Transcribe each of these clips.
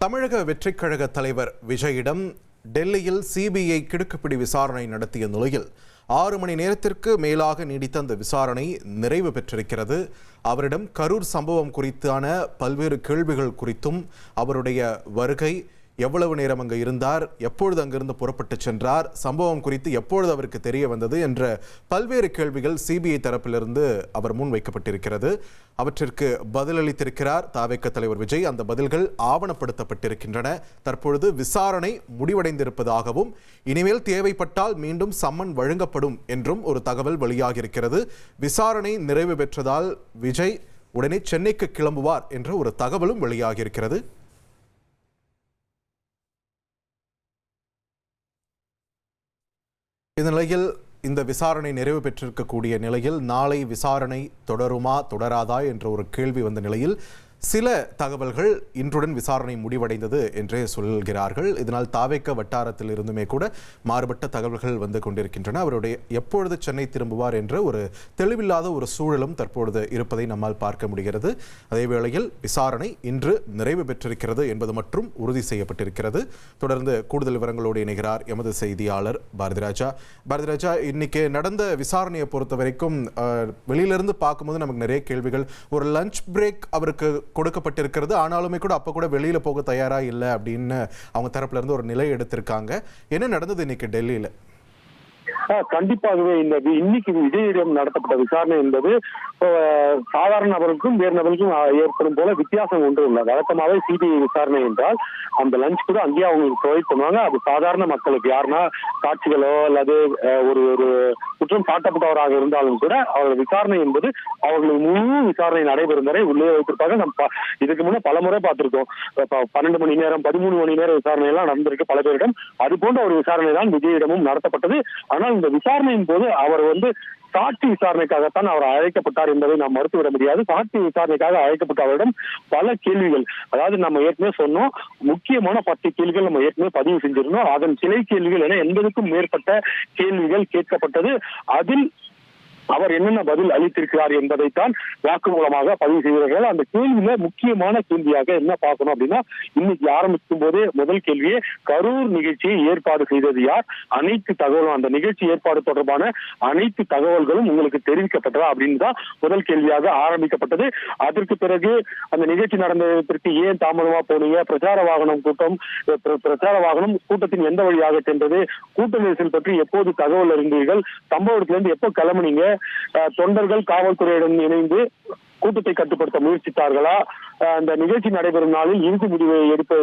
தமிழக வெற்றிக் கழக தலைவர் விஜயிடம் டெல்லியில் சிபிஐ கிடுக்குப்பிடி விசாரணை நடத்திய நிலையில் 6 மணி நேரத்திற்கு மேலாக நீடித்த அந்த விசாரணை நிறைவு பெற்றிருக்கிறது. அவரிடம் கரூர் சம்பவம் குறித்தான பல்வேறு கேள்விகள் குறித்தும் அவருடைய வருகை, எவ்வளவு நேரம் அங்கு இருந்தார், எப்பொழுது அங்கிருந்து புறப்பட்டு சென்றார், சம்பவம் குறித்து எப்பொழுது அவருக்கு தெரிய வந்தது என்ற பல்வேறு கேள்விகள் சிபிஐ தரப்பிலிருந்து அவர் முன்வைக்கப்பட்டிருக்கிறது. அவற்றிற்கு பதிலளித்திருக்கிறார் தாவேக தலைவர் விஜய். அந்த பதில்கள் ஆவணப்படுத்தப்பட்டிருக்கின்றன. தற்பொழுது விசாரணை முடிவடைந்திருப்பதாகவும் இனிமேல் தேவைப்பட்டால் மீண்டும் சம்மன் வழங்கப்படும் என்றும் ஒரு தகவல் வெளியாகியிருக்கிறது. விசாரணை நிறைவு பெற்றதால் விஜய் உடனே சென்னைக்கு கிளம்புவார் என்ற ஒரு தகவலும் வெளியாகியிருக்கிறது. இந்த நிலையில் இந்த விசாரணை நிறைவு பெற்றிருக்கக்கூடிய நிலையில் நாளை விசாரணை தொடருமா தொடராதா என்ற ஒரு கேள்வி வந்த நிலையில் சில தகவல்கள் இன்றுடன் விசாரணை முடிவடைந்தது என்றே சொல்கிறார்கள். இதனால் தாவேக வட்டாரத்தில் இருந்துமே கூட மாறுபட்ட தகவல்கள் வந்து கொண்டிருக்கின்றன. அவருடைய எப்பொழுது சென்னை திரும்புவார் என்ற ஒரு தெளிவில்லாத ஒரு சூழலும் தற்பொழுது இருப்பதை நம்மால் பார்க்க முடிகிறது. அதேவேளையில் விசாரணை இன்று நிறைவு பெற்றிருக்கிறது என்பது மற்றும் உறுதி செய்யப்பட்டிருக்கிறது. தொடர்ந்து கூடுதல் விவரங்களோடு இணைகிறார் எமது செய்தியாளர் பாரதிராஜா. பாரதிராஜா, இன்னைக்கு நடந்த விசாரணையை பொறுத்த வரைக்கும் வெளியிலிருந்து பார்க்கும்போது நமக்கு நிறைய கேள்விகள். ஒரு லஞ்ச் பிரேக் அவருக்கு கொடுக்கப்பட்டிருக்கிறது, ஆனாலுமே கூட அப்ப கூட வெளியில போக தயாரா இல்லை அப்படின்னு அவங்க தரப்புல இருந்து ஒரு நிலை எடுத்திருக்காங்க. என்ன நடந்தது இன்னைக்கு டெல்லியில? கண்டிப்பாகவே இன்னைக்கு விஜயிடம் நடத்தப்பட்ட விசாரணை என்பது சாதாரண நபருக்கும் வேறு நபருக்கும் ஏற்படும் போல வித்தியாசம் ஒன்று உள்ளது. வழக்கமாவே சிபிஐ விசாரணை என்றால் அந்த லஞ்ச் கூட அங்கேயே அவங்களுக்கு ப்ரொவைட் பண்ணுவாங்க. அது சாதாரண மக்களுக்கு யாருன்னா சாட்சிகளோ அல்லது ஒரு குற்றம் சாட்டப்பட்டவராக இருந்தாலும் கூட அவர்கள் விசாரணை என்பது அவர்களுக்கு முழு விசாரணை நடைபெறும் வரை உள்ளே வைத்திருப்பாங்க. நம்ம இதுக்கு முன்னே பல முறை பார்த்திருக்கோம். 12 மணி நேரம் 13 மணி நேரம் விசாரணை எல்லாம் நடந்திருக்கு பல பேரிடம். அது போன்ற ஒரு விசாரணை தான் விஜயிடமும் நடத்தப்பட்டது. ஆனால் இந்த விசாரணையின் போது அவர் சாட்சி விசாரணைக்காகத்தான் அவர் அழைக்கப்பட்டார் என்பதை நாம் மறுத்துவிட முடியாது. சாட்சி விசாரணைக்காக அழைக்கப்பட்ட அவரிடம் பல கேள்விகள், அதாவது நம்ம ஏற்கனவே சொன்னோம், முக்கியமான 10 கேள்விகள் நம்ம ஏற்கனவே பதிவு செஞ்சிருந்தோம். அதன் கிளை கேள்விகள் என 80க்கும் மேற்பட்ட கேள்விகள் கேட்கப்பட்டது. அதில் அவர் என்னென்ன பதில் அளித்திருக்கிறார் என்பதைத்தான் வாக்குமூலமாக பதிவு செய்கிறார்கள். அந்த கேள்வியில முக்கியமான கேள்வியாக என்ன பார்க்கணும் அப்படின்னா, இன்னைக்கு ஆரம்பிக்கும் போதே முதல் கேள்வியே கரூர் நிகழ்ச்சியை ஏற்பாடு செய்தது யார், அனைத்து தகவலும் அந்த நிகழ்ச்சி ஏற்பாடு தொடர்பான அனைத்து தகவல்களும் உங்களுக்கு தெரிவிக்கப்பட்டதா அப்படின்னு தான் முதல் கேள்வியாக ஆரம்பிக்கப்பட்டது. அதற்கு பிறகு அந்த நிகழ்ச்சி நடந்ததற்கு ஏன் தாமதமா போனீங்க, பிரச்சார வாகனம் கூட்டத்தின் எந்த வழியாக சென்றது, கூட்ட நெரிசல் பற்றி எப்போது தகவல் அறிந்தீர்கள், சம்பவ இடத்திலிருந்து எப்போ கிளம்புனீங்க, தொண்டர்கள் காவல்துறையுடன் இணைந்து கூட்டத்தை கட்டுப்படுத்த முயற்சித்தார்களா, அந்த நிகழ்ச்சி நடைபெறும் நாளில் இறுதி முடிவை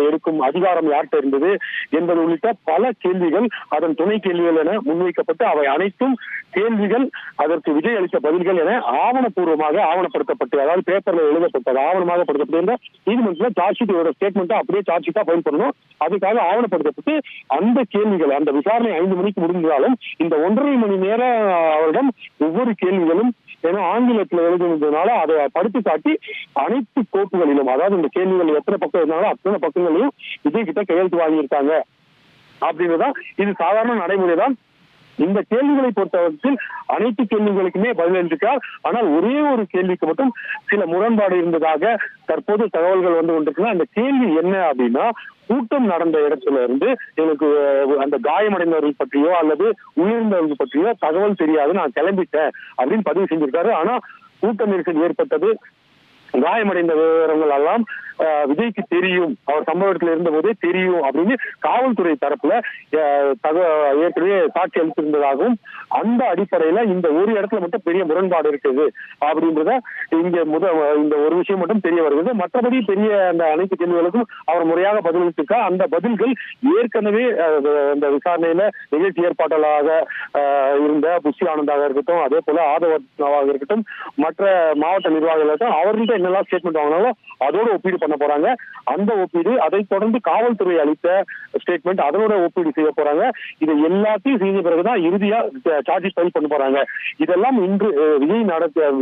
எடுக்கும் அதிகாரம் யார்கிட்ட இருந்தது என்பது உள்ளிட்ட பல கேள்விகள் அதன் துணை கேள்விகள் என முன்வைக்கப்பட்டு அவை அனைத்தும் கேள்விகள், அதற்கு விஜய் அளித்த பதில்கள் என ஆவணப்பூர்வமாக ஆவணப்படுத்தப்பட்டு, அதாவது பேப்பர்ல எழுதப்பட்டது ஆவணமாக படுத்தப்பட்டிருந்த நீதிமன்றத்தில் சார்ஜ் ஷீட்டோட ஸ்டேட்மெண்ட் அப்படியே சார்ஜ் ஷீட்டா ஃபைல் பண்ணணும். அதுக்காக ஆவணப்படுத்தப்பட்டு அந்த கேள்விகள், அந்த விசாரணை 5 மணிக்கு முடிந்தாலும் இந்த 1.5 மணி நேரம் அவரிடம் ஒவ்வொரு கேள்விகளும் ஏன்னா ஆங்கிலத்தில் எழுதுனதுனால அதை படுத்து காட்டி அனைத்து கோப்புகளிலும், அதாவது இந்த கேள்விகள் எத்தனை பக்கம் இருந்தாலும் அத்தனை பக்கங்களையும் விஜய் கிட்ட கையெழுத்து வாங்கியிருக்காங்க அப்படின்றதான் இது சாதாரண நடைமுறை தான். இந்த கேள்விகளை பொறுத்தவரையில் அனைத்து கேள்விகளுக்குமே பதிலளித்திருக்கார். ஆனால் ஒரே ஒரு கேள்விக்கு மட்டும் சில முரண்பாடு இருந்ததாக தற்போது தகவல்கள் வந்து கொண்டிருக்குன்னா, அந்த கேள்வி என்ன அப்படின்னா, கூட்டம் நடந்த இடத்துல இருந்து எனக்கு அந்த காயமடைந்தவர்கள் பற்றியோ அல்லது உயிரிழந்தவர்கள் பற்றியோ தகவல் தெரியாது, நான் கிளம்பிட்டேன் அப்படின்னு பதிவு செஞ்சிருக்காரு. ஆனா கூட்ட நெரிசல் ஏற்பட்டது, காயமடைந்த விவரங்கள் எல்லாம் விஜய்க்கு தெரியும், அவர் சம்பவ இடத்துல இருந்த போதே தெரியும் அப்படின்னு காவல்துறை தரப்புல ஏற்கனவே சாட்சி அளித்திருந்ததாகவும், அந்த அடிப்படையில இந்த ஒரு இடத்துல மட்டும் பெரிய முரண்பாடு இருக்குது அப்படின்றத இந்த ஒரு விஷயம் மட்டும் தெரிய வருகிறது. மற்றபடி பெரிய அந்த அனைத்து கேள்விகளுக்கும் அவர் முறையாக பதிலளித்திருக்கார். அந்த பதில்கள் ஏற்கனவே இந்த விசாரணையில நிகழ்ச்சி ஏற்பாட்டாளராக இருந்த புஷி ஆனந்தாக இருக்கட்டும், அதே போல ஆதவனாக இருக்கட்டும், மற்ற மாவட்ட நிர்வாகிகள் இருக்கட்டும், அவர்கள்ட்ட என்னெல்லாம் ஸ்டேட்மெண்ட் வாங்கினாலும் அதோட ஒப்பீடு பண்ண போறாங்க. அந்த ஒப்பீடு அதை தொடர்ந்து காவல்துறை அளித்த ஸ்டேட்மெண்ட் அதனோட ஒப்பீடு செய்ய போறாங்க. இதை எல்லாத்தையும் செய்த பிறகுதான் இறுதியா சார்ஜ் ஃபைல் பண்ண போறாங்க. இதெல்லாம் இன்று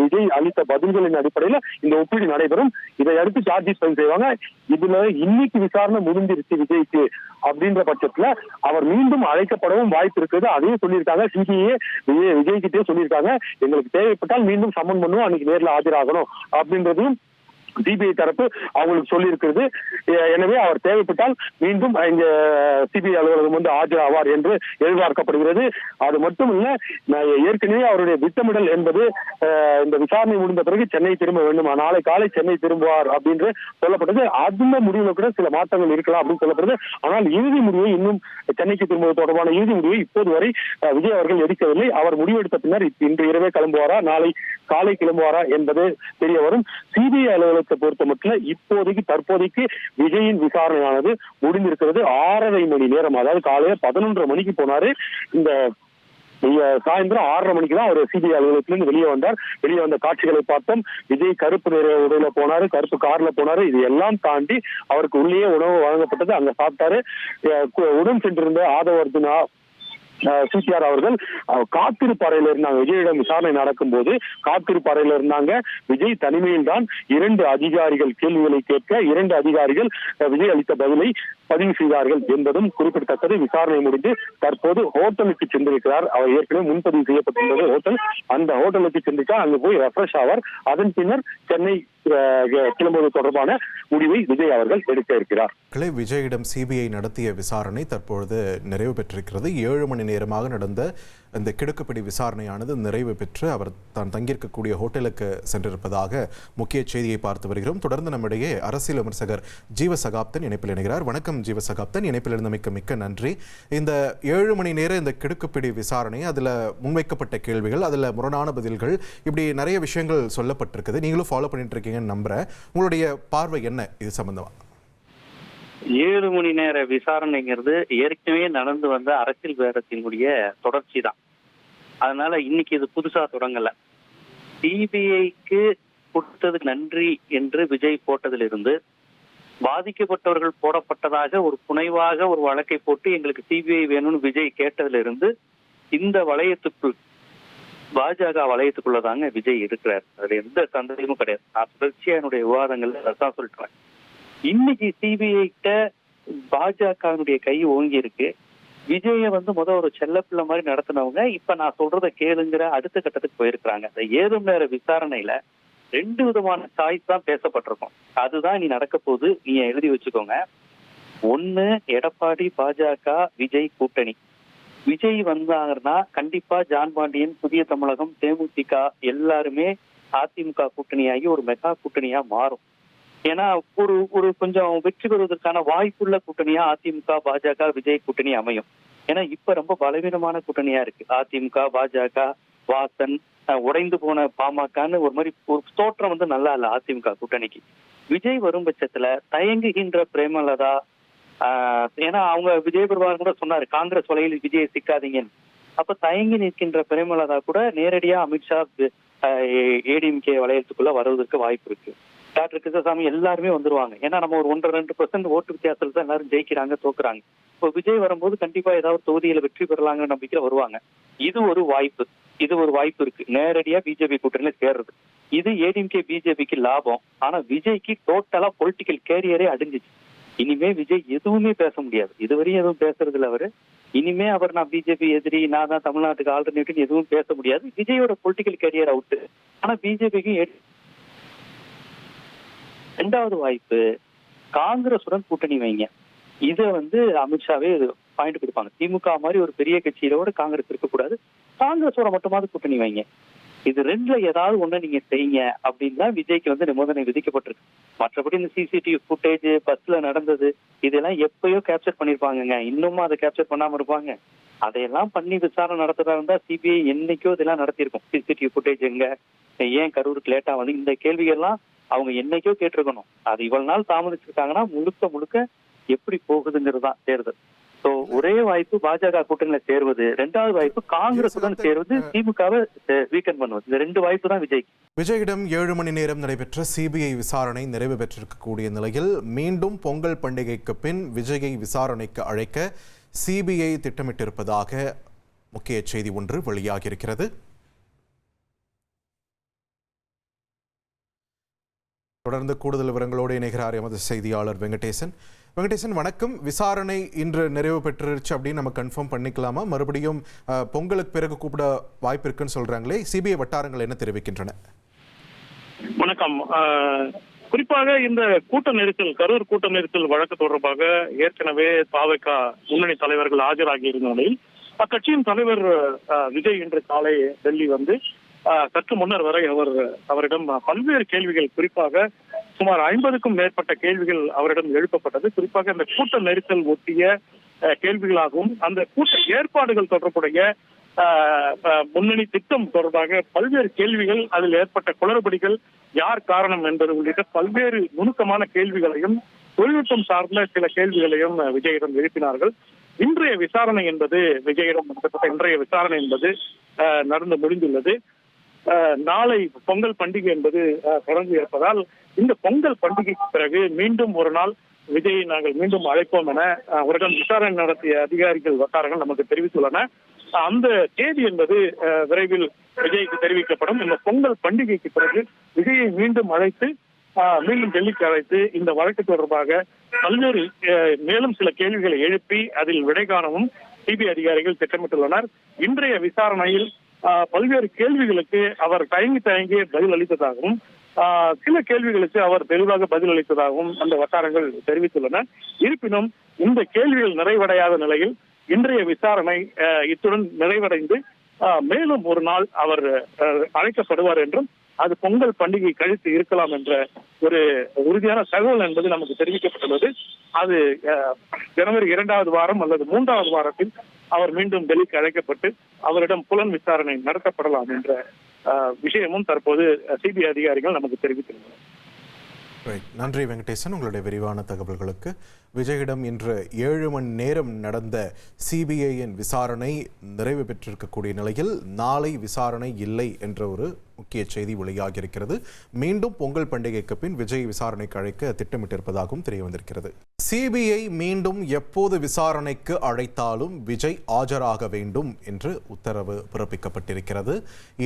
விஜய் அளித்த பதில்களின் அடிப்படையில இந்த ஒப்பீடு நடைபெறும். இதை அடுத்து சார்ஜ் ஃபைல் செய்வாங்க. இதுல இன்னைக்கு விசாரணை முடிஞ்சிருச்சு விஜய்க்கு அப்படின்ற பட்சத்துல அவர் மீண்டும் அழைக்கப்படவும் வாய்ப்பு இருக்குது. அதையும் சொல்லியிருக்காங்க. சிபிஐ விஜய் கிட்டே சொல்லியிருக்காங்க, எங்களுக்கு தேவைப்பட்டால் மீண்டும் சம்மன் பண்ணுவோம், அன்னைக்கு நேரில் ஆஜராகணும் அப்படின்றதையும் சிபிஐ தரப்பு அவங்களுக்கு சொல்லி இருக்கிறது. எனவே அவர் தேவைப்பட்டால் மீண்டும் இங்க சிபிஐ அலுவலகம் வந்து ஆஜராவார் என்று எதிர்பார்க்கப்படுகிறது. அது மட்டும் இல்ல, ஏற்கனவே அவருடைய திட்டமிடல் என்பது இந்த விசாரணை முடிந்த பிறகு சென்னை திரும்ப வேண்டும், நாளை காலை சென்னை திரும்புவார் அப்படின்னு சொல்லப்பட்டது. அந்த முடிவுல கூட சில மாற்றங்கள் இருக்கலாம் அப்படின்னு சொல்லப்படுது. ஆனால் இறுதி முடிவை இன்னும் சென்னைக்கு திரும்புவது தொடர்பான இறுதி முடிவை இப்போது வரை விஜய் அவர்கள் எடுக்கவில்லை. அவர் முடிவெடுத்த பின்னர் இன்று இரவே கிளம்புவாரா நாளை காலை கிளம்புவாரா என்பது தெரிய வரும். சிபிஐ அலுவலகத்தை பொறுத்த மட்டும் தற்போதைக்கு விஜயின் விசாரணையானது முடிந்திருக்கிறது. 6.5 மணி நேரம், அதாவது காலையில 11:30 மணிக்கு போனாரு. இந்த சாயந்தரம் 6:30 மணிக்கு தான் அவர் சிபிஐ அலுவலகத்திலிருந்து வெளியே வந்தார். வெளியே வந்த காட்சிகளை பார்த்தோம். விஜய் கருப்பு நிற உடையில போனாரு, கருப்பு கார்ல போனாரு. இது எல்லாம் தாண்டி அவருக்கு உள்ளே உணவு வழங்கப்பட்டது, அங்க சாப்பிட்டாரு. உடன் சென்றிருந்த ஆதவ அர்ஜுனா சிபிஆர் அவர்கள் காத்திருப்பு அறையில இருந்தாங்க. விஜயிடம் விசாரணை நடக்கும் போது காத்திருப்பு அறையில இருந்தாங்க. விஜய் தனிமையில் தான் 2 அதிகாரிகள் கேள்விகளை கேட்க 2 அதிகாரிகள் விஜய் அளித்த பதிலை பதிவு செய்தார்கள் என்பதும் குறிப்பிடத்தக்கது. விசாரணை முடிந்து தற்போது ஹோட்டலுக்கு சென்றிருக்கிறார். அவர் ஏற்கனவே முன்பதிவு செய்யப்பட்டுள்ளது ஹோட்டல். அந்த ஹோட்டலுக்கு சென்றிருக்கார். அங்கு போய் ரெஃப்ரெஷ் ஆவார். அதன் பின்னர் சென்னை கிளம்புவது தொடர்பான முடிவை விஜய் அவர்கள் எடுக்க இருக்கிறார். விஜயிடம் சிபிஐ நடத்திய விசாரணை தற்பொழுது நிறைவு பெற்றிருக்கிறது. 7 மணி நேரமாக நடந்த இந்த கிடுக்குப்பிடி விசாரணையானது நிறைவு பெற்று அவர் தான் தங்கியிருக்கக்கூடிய ஹோட்டலுக்கு சென்றிருப்பதாக முக்கிய செய்தியை பார்த்து வருகிறோம். தொடர்ந்து நம்மிடையே அரசியல் விமர்சகர் ஜீவசகாப்தன் இணைப்பில் இணைகிறார். வணக்கம் ஜீவசகாப்தன், இணைப்பில் இருந்தமைக்கு மிக்க நன்றி. இந்த 7 மணி நேர இந்த கிடுக்குப்பிடி விசாரணை, அதில் முன்வைக்கப்பட்ட கேள்விகள், அதில் முரணான பதில்கள், இப்படி நிறைய விஷயங்கள் சொல்லப்பட்டிருக்குது. நீங்களும் ஃபாலோ பண்ணிட்டு இருக்கீங்கன்னு நம்புறேன். உங்களுடைய பார்வை என்ன இது சம்பந்தமா? 7 மணி நேர விசாரணைங்கிறது ஏற்கனவே நடந்து வந்த அரசியல் பேரத்தினுடைய தொடர்ச்சி தான். அதனால இன்னைக்கு இது புதுசா தொடங்கல. சிபிஐக்கு கொடுத்தது நன்றி என்று விஜய் போட்டதிலிருந்து, பாதிக்கப்பட்டவர்கள் போடப்பட்டதாக ஒரு புனைவாக ஒரு வழக்கை போட்டு எங்களுக்கு சிபிஐ வேணும்னு விஜய் கேட்டதிலிருந்து இந்த வளையத்துக்குள், பாஜக வளையத்துக்குள்ளதாங்க விஜய் இருக்கிறார். அதுல எந்த சந்தேகமும் கிடையாது. நான் தொடர்ச்சியா என்னுடைய விவாதங்கள்ல அதான் சொல்றேன். இன்னைக்கு சிபிஐ கிட்ட பாஜகனுடைய கை ஓங்கி இருக்கு. விஜய ஒரு செல்லப்பிள்ளை மாதிரி நடத்தினவங்க இப்ப நான் சொல்றத கேளுங்கிற அடுத்த கட்டத்துக்கு போயிருக்கிறாங்க. இந்த 7 மணி நேர விசாரணையில 2 விதமான சாய்ஸ் தான் பேசப்பட்டிருக்கும். அதுதான் நீ நடக்க போகுது, நீங்க எழுதி வச்சுக்கோங்க. 1, எடப்பாடி பாஜக விஜய் கூட்டணி. விஜய் வந்தாங்கன்னா கண்டிப்பா ஜான் பாண்டியன், புதிய தமிழகம், தேமுதிக எல்லாருமே அதிமுக கூட்டணியாகி ஒரு மெகா கூட்டணியா மாறும். ஏன்னா ஒரு கொஞ்சம் வெற்றி பெறுவதற்கான வாய்ப்புள்ள கூட்டணியா அதிமுக பாஜக விஜய் கூட்டணி அமையும். ஏன்னா இப்ப ரொம்ப பலவீனமான கூட்டணியா இருக்கு. அதிமுக பாஜக வாசன் உடைந்து போன பாமகன்னு ஒரு மாதிரி ஒரு தோற்றம் நல்லா இல்ல அதிமுக கூட்டணிக்கு. விஜய் வரும் பட்சத்துல தயங்குகின்ற பிரேமலதா, ஏன்னா அவங்க விஜய் பிரபாகரன் கூட சொன்னாரு காங்கிரஸ் வலையில் விஜயை சிக்காதீங்கன்னு. அப்ப தயங்கி நிற்கின்ற பிரேமலதா கூட நேரடியா அமித்ஷா ஏடிஎம்கே வளையத்துக்குள்ள வருவதற்கு வாய்ப்பு இருக்கு. டாக்டர் கிருஷ்ணசாமி எல்லாருமே வந்துருவாங்க. ஏன்னா நம்ம ஒரு 1-2% ஓட்டு வித்தியாசத்துல தான் எல்லாரும் ஜெயிக்கிறாங்க, தோக்குறாங்க. இப்போ விஜய் வரும்போது கண்டிப்பா ஏதாவது தொகுதியில வெற்றி பெறலாங்கிற நம்பிக்கையில வருவாங்க. இது ஒரு வாய்ப்பு இருக்கு நேரடியா பிஜேபி கூட்டணியில சேர்றது. இது ஏடிஎம்கே பிஜேபிக்கு லாபம். ஆனா விஜய்க்கு டோட்டலா பொலிட்டிக்கல் கேரியரே அடைஞ்சிச்சு. இனிமே விஜய் எதுவுமே பேச முடியாது. இதுவரையும் எதுவும் பேசுறது இல்ல அவரு. இனிமே அவர் நான் பிஜேபி எதிரி, நான் தான் தமிழ்நாட்டுக்கு ஆல்டர்னேட்டிவ் எதுவும் பேச முடியாது. விஜயோட பொலிட்டிக்கல் கேரியர் அவுட்டு. ஆனா பிஜேபிக்கு 2வது வாய்ப்பு காங்கிரசுடன் கூட்டணி வைங்க. இத அமித்ஷாவே பாயிண்ட் கொடுப்பாங்க. திமுக மாதிரி ஒரு பெரிய கட்சியிலோட காங்கிரஸ் இருக்கக்கூடாது, காங்கிரஸோட மட்டுமாவது கூட்டணி வைங்க. இது 2ல ஏதாவது ஒண்ணு நீங்க செய்யுங்க அப்படின்னா விஜய்க்கு நிபந்தனை விதிக்கப்பட்டிருக்கு. மற்றபடி இந்த சிசிடிவி ஃபுட்டேஜ் பஸ்ல நடந்தது இதெல்லாம் எப்பயோ கேப்சர் பண்ணிருப்பாங்க. இன்னுமா அதை கேப்சர் பண்ணாம இருப்பாங்க? அதையெல்லாம் பண்ணி விசாரணை நடத்துறதா இருந்தா சிபிஐ என்னைக்கோ இதெல்லாம் நடத்திருக்கும். சிசிடிவி ஃபுட்டேஜ் எங்க, ஏன் கரூருக்கு லேட்டா இந்த கேள்விகள்லாம் அவங்க என்னைக்கோ கேட்டிருக்கணும். அது இவ்வளவு நாள் தாமதிச்சிருக்காங்கன்னா முழுக்க எப்படி போகுதுங்கிறதுதான் தேர்தல். சோ ஒரே வாய்ப்பு பாஜக கூட்டணியில சேர்வது, 2வது வாய்ப்பு காங்கிரசுடன் சேர்வது, திமுகவை வீக்கன் பண்ணுவது. இந்த 2 வாய்ப்பு தான் விஜய். விஜயிடம் 7 மணி நேரம் நடைபெற்ற சிபிஐ விசாரணை நிறைவு பெற்றிருக்கக்கூடிய நிலையில் மீண்டும் பொங்கல் பண்டிகைக்கு பின் விஜயை விசாரணைக்கு அழைக்க சிபிஐ திட்டமிட்டிருப்பதாக முக்கிய செய்தி ஒன்று வெளியாகியிருக்கிறது. தொடர்ந்து கூடுதல் விவரங்களோடு இணைகிறார் எமது செய்தியாளர் வெங்கடேசன். வணக்கம். விசாரணை இன்று நிறைவு பெற்றுருச்சு அப்படின்னு நம்ம கன்ஃபார்ம் பண்ணிக்கலாமா? மறுபடியும் பொங்கலுக்கு பிறகு கூப்பிட வாய்ப்பு இருக்குன்னு சொல்றாங்களே, சிபிஐ வட்டாரங்கள் என்ன தெரிவிக்கின்றன? வணக்கம். குறிப்பாக இந்த கூட்ட நெரிசல், கரூர் கூட்ட நெரிசல் வழக்கு தொடர்பாக ஏற்கனவே தாவேக முன்னணி தலைவர்கள் ஆஜராகி இருந்த நிலையில் அக்கட்சியின் தலைவர் விஜய் இன்று காலை டெல்லி வந்து சற்று முன்னர் வரை அவரிடம் பல்வேறு கேள்விகள், குறிப்பாக சுமார் 50க்கும் மேற்பட்ட கேள்விகள் அவரிடம் எழுப்பப்பட்டது. குறிப்பாக இந்த கூட்ட நெரிசல் ஒட்டிய கேள்விகளாகவும் அந்த கூட்ட ஏற்பாடுகள் தொடர்புடைய முன்னணி திட்டம் தொடர்பாக பல்வேறு கேள்விகள், அதில் ஏற்பட்ட குளறுபடிகள் யார் காரணம் என்பது உள்ளிட்ட பல்வேறு நுணுக்கமான கேள்விகளையும் தொழில்நுட்பம் சார்ந்த சில கேள்விகளையும் விஜயிடம் எழுப்பினார்கள். இன்றைய விசாரணை என்பது விஜயிடம் நடத்தப்பட்ட இன்றைய விசாரணை என்பது நடந்து முடிந்துள்ளது. நாளை பொங்கல் பண்டிகை என்பது தொடங்கி இருப்பதால் இந்த பொங்கல் பண்டிகைக்கு பிறகு மீண்டும் ஒரு நாள் விஜயை நாங்கள் மீண்டும் அழைப்போம் என அவரிடம் விசாரணை நடத்திய அதிகாரிகள் வட்டாரங்கள் நமக்கு தெரிவித்துள்ளன. அந்த தேதி என்பது விரைவில் விஜய்க்கு தெரிவிக்கப்படும். இந்த பொங்கல் பண்டிகைக்கு பிறகு விஜயை மீண்டும் அழைத்து மீண்டும் டெல்லிக்கு அழைத்து இந்த வழக்கு தொடர்பாக பல்வேறு மேலும் சில கேள்விகளை எழுப்பி அதில் விடை காணவும் சிபிஐ அதிகாரிகள் திட்டமிட்டுள்ளனர். இன்றைய விசாரணையில் பல்வேறு கேள்விகளுக்கு அவர் தயங்கி பதில் அளித்ததாகவும் சில கேள்விகளுக்கு அவர் தெளிவாக பதில் அளித்ததாகவும் அந்த வட்டாரங்கள் தெரிவித்துள்ளன. இருப்பினும் இந்த கேள்விகள் நிறைவடையாத நிலையில் இன்றைய விசாரணை இத்துடன் நிறைவடைந்து மேலும் ஒரு நாள் அவர் அழைக்கப்படுவார் என்றும் அது பொங்கல் பண்டிகை கழித்து இருக்கலாம் என்ற ஒரு உறுதியான தகவல் என்பது நமக்கு தெரிவிக்கப்பட்டுள்ளது. அது ஜனவரி 2வது வாரம் அல்லது 3வது வாரத்தில் அவர் மீண்டும் டெல்லிக்கு அழைக்கப்பட்டு அவரிடம் புலன் விசாரணை நடத்தப்படலாம் என்ற விஷயமும் தற்போது சிபிஐ அதிகாரிகள் நமக்கு தெரிவித்துள்ளனர். நன்றி வெங்கடேசன், உங்களுடைய விரிவான தகவல்களுக்கு. விஜயிடம் இன்று 7 மணி நேரம் நடந்த சிபிஐயின் விசாரணை நிறைவு பெற்றிருக்கக்கூடிய நிலையில் நாளை விசாரணை இல்லை என்ற ஒரு முக்கிய செய்தி வெளியாகியிருக்கிறது. மீண்டும் பொங்கல் பண்டிகைக்கு பின் விஜய் விசாரணைக்கு அழைக்க திட்டமிட்டிருப்பதாகவும் தெரிய வந்திருக்கிறது. சிபிஐ மீண்டும் எப்போது விசாரணைக்கு அழைத்தாலும் விஜய் ஆஜராக வேண்டும் என்று உத்தரவு பிறப்பிக்கப்பட்டிருக்கிறது.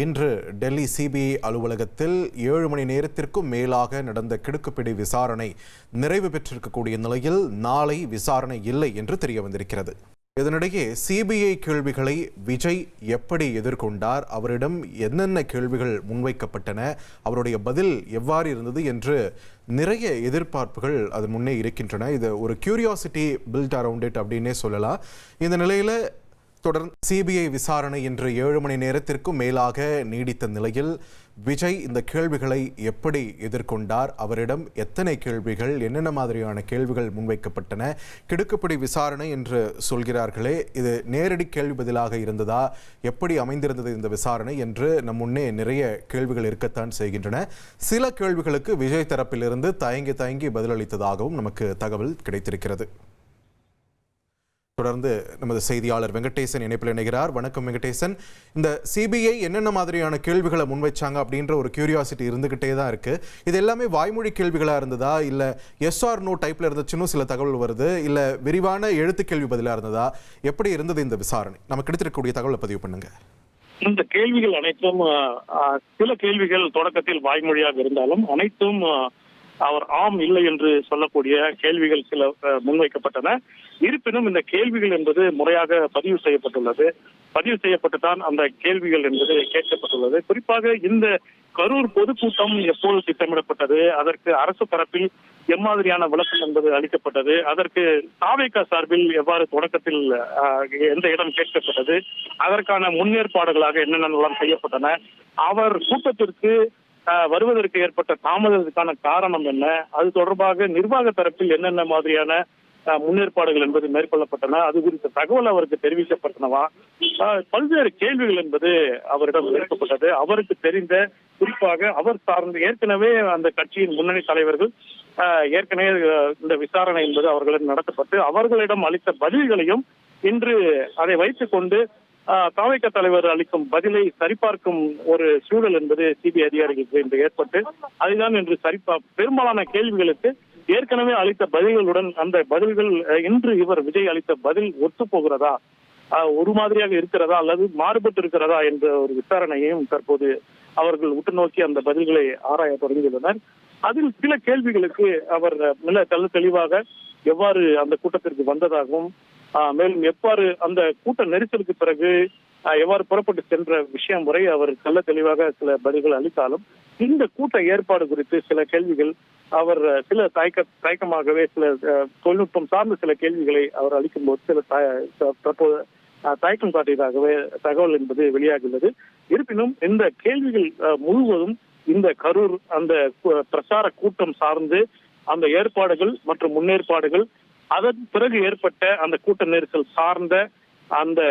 இன்று டெல்லி சிபிஐ அலுவலகத்தில் 7 மணி நேரத்திற்கும் மேலாக நடந்த கிடுக்குப்பிடி விசாரணை நிறைவு பெற்றிருக்கக்கூடிய நிலையில் நாளை விசாரணை இல்லை என்று தெரிய வந்திருக்கிறது. இதனிடையே சிபிஐ கேள்விகளை விஜய் எப்படி எதிர்கொண்டார், அவரிடம் என்னென்ன கேள்விகள் முன்வைக்கப்பட்டன, அவருடைய பதில் எவ்வாறு இருந்தது என்று நிறைய எதிர்பார்ப்புகள் அதன் முன்னே இருக்கின்றன. இது ஒரு கியூரியாசிட்டி பில்ட் அரவுண்ட் இட் அப்படின்னே சொல்லலாம். இந்த நிலையில் தொடர்ந்து சிபிஐ விசாரணை இன்று 7 மணி நேரத்திற்கும் மேலாக நீடித்த நிலையில் விஜய் இந்த கேள்விகளை எப்படி எதிர்கொண்டார், அவரிடம் எத்தனை கேள்விகள், என்னென்ன மாதிரியான கேள்விகள் முன்வைக்கப்பட்டன, கிடுக்குப்பிடி விசாரணை என்று சொல்கிறார்களே, இது நேரடி கேள்வி பதிலாக இருந்ததா, எப்படி அமைந்திருந்தது இந்த விசாரணை என்று நம் முன்னே நிறைய கேள்விகள் இருக்கத்தான் செய்கின்றன. சில கேள்விகளுக்கு விஜய் தரப்பிலிருந்து தயங்கி பதிலளித்ததாகவும் நமக்கு தகவல் கிடைத்திருக்கிறது. தொடர்ந்து நமது செய்தியாளர் வெங்கடேசன் இணைப்பில் இணைகிறார். வணக்கம் வெங்கடேசன். இந்த சிபிஐ என்னென்ன மாதிரியான கேள்விகளை முன்வைச்சாங்க அப்படின்ற ஒரு கியூரியாசிட்டி இருந்துகிட்டே தான் இருக்கு. இது எல்லாமே வாய்மொழி கேள்விகளாக இருந்ததா, இல்லை எஸ் ஆர் நோ டைப்ல இருந்துச்சுன்னு சில தகவல் வருது, இல்லை விரிவான எழுத்து கேள்வி பதிலாக இருந்ததா, எப்படி இருந்தது இந்த விசாரணை? நமக்கு கிடைத்திருக்கக்கூடிய தகவலை பதிவு பண்ணுங்க. இந்த கேள்விகள் அனைத்தும் சில கேள்விகள் தொடக்கத்தில் வாய்மொழியாக இருந்தாலும் அனைத்தும் அவர் ஆம் இல்லை என்று சொல்லக்கூடிய கேள்விகள் சில முன்வைக்கப்பட்டன. இருப்பினும் இந்த கேள்விகள் என்பது முறையாக பதிவு செய்யப்பட்டுள்ளது. பதிவு செய்யப்பட்டுதான் அந்த கேள்விகள் என்பது கேட்கப்பட்டுள்ளது. குறிப்பாக இந்த கரூர் பொதுக்கூட்டம் எப்போது திட்டமிடப்பட்டது, அதற்கு அரசு தரப்பில் எம்மாதிரியான விளக்கம் என்பது அளிக்கப்பட்டது, அதற்கு தாவேகா சார்பில் எவ்வாறு தொடக்கத்தில் எந்த இடம் கேட்கப்பட்டது, அதற்கான முன்னேற்பாடுகளாக என்னென்னலாம் செய்யப்பட்டன, அவர் கூட்டத்திற்கு வருவதற்கு ஏற்பட்ட தாமதத்துக்கான காரணம் என்ன, அது தொடர்பாக நிர்வாக தரப்பில் என்னென்ன மாதிரியான முன்னேற்பாடுகள் என்பது மேற்கொள்ளப்பட்டன, அது குறித்த தகவல் அவருக்கு தெரிவிக்கப்பட்டனவா, பல்வேறு கேள்விகள் என்பது அவரிடம் எழுப்பப்பட்டது. அவருக்கு தெரிந்த, குறிப்பாக அவர் சார்ந்த ஏற்கனவே அந்த கட்சியின் முன்னணி தலைவர்கள் ஏற்கனவே இந்த விசாரணை என்பது அவர்களிடம் நடத்தப்பட்டு அவர்களிடம் அளித்த பதில்களையும் இன்று அதை வைத்துக் கொண்டு தாவேக தலைவர் அளிக்கும் பதிலை சரிபார்க்கும் ஒரு சூழல் என்பது சிபிஐ அதிகாரிகளுக்கு இன்று ஏற்பட்டு அதுதான் இன்று பெரும்பாலான கேள்விகளுக்கு ஏற்கனவே அளித்த பதில்களுடன் அந்த பதில்கள் இன்று இவர் விஜய் அளித்த பதில் ஒத்து போகிறதா, ஒரு மாதிரியாக இருக்கிறதா அல்லது மாறுபட்டு இருக்கிறதா என்ற ஒரு விசாரணையையும் தற்போது அவர்கள் உற்று நோக்கி அந்த பதில்களை ஆராய தொடங்கியுள்ளனர். அதில் சில கேள்விகளுக்கு அவர் மிக தெளிவாக எவ்வாறு அந்த கூட்டத்திற்கு வந்ததாகவும் மேலும் எவ்வாறு அந்த கூட்ட நெரிசலுக்கு பிறகு எவ்வாறு புறப்பட்டு சென்ற விஷயம் வரை அவர் தெளிவாக சில பதில்கள் அளித்தாலும் இந்த கூட்ட ஏற்பாடு குறித்து சில கேள்விகள் அவர் சில தயக்கமாகவே சில தொழில்நுட்பம் சார்ந்த சில கேள்விகளை அவர் அளிக்கும் போது சில தற்போது தயக்கம் காட்டியதாகவே தகவல் என்பது வெளியாகியுள்ளது. இருப்பினும் இந்த கேள்விகள் முழுவதும் இந்த கரூர் அந்த பிரச்சார கூட்டம் சார்ந்து அந்த ஏற்பாடுகள் மற்றும் முன்னேற்பாடுகள், அதன் பிறகு ஏற்பட்ட அந்த கூட்ட நெரிசல் சார்ந்த அந்த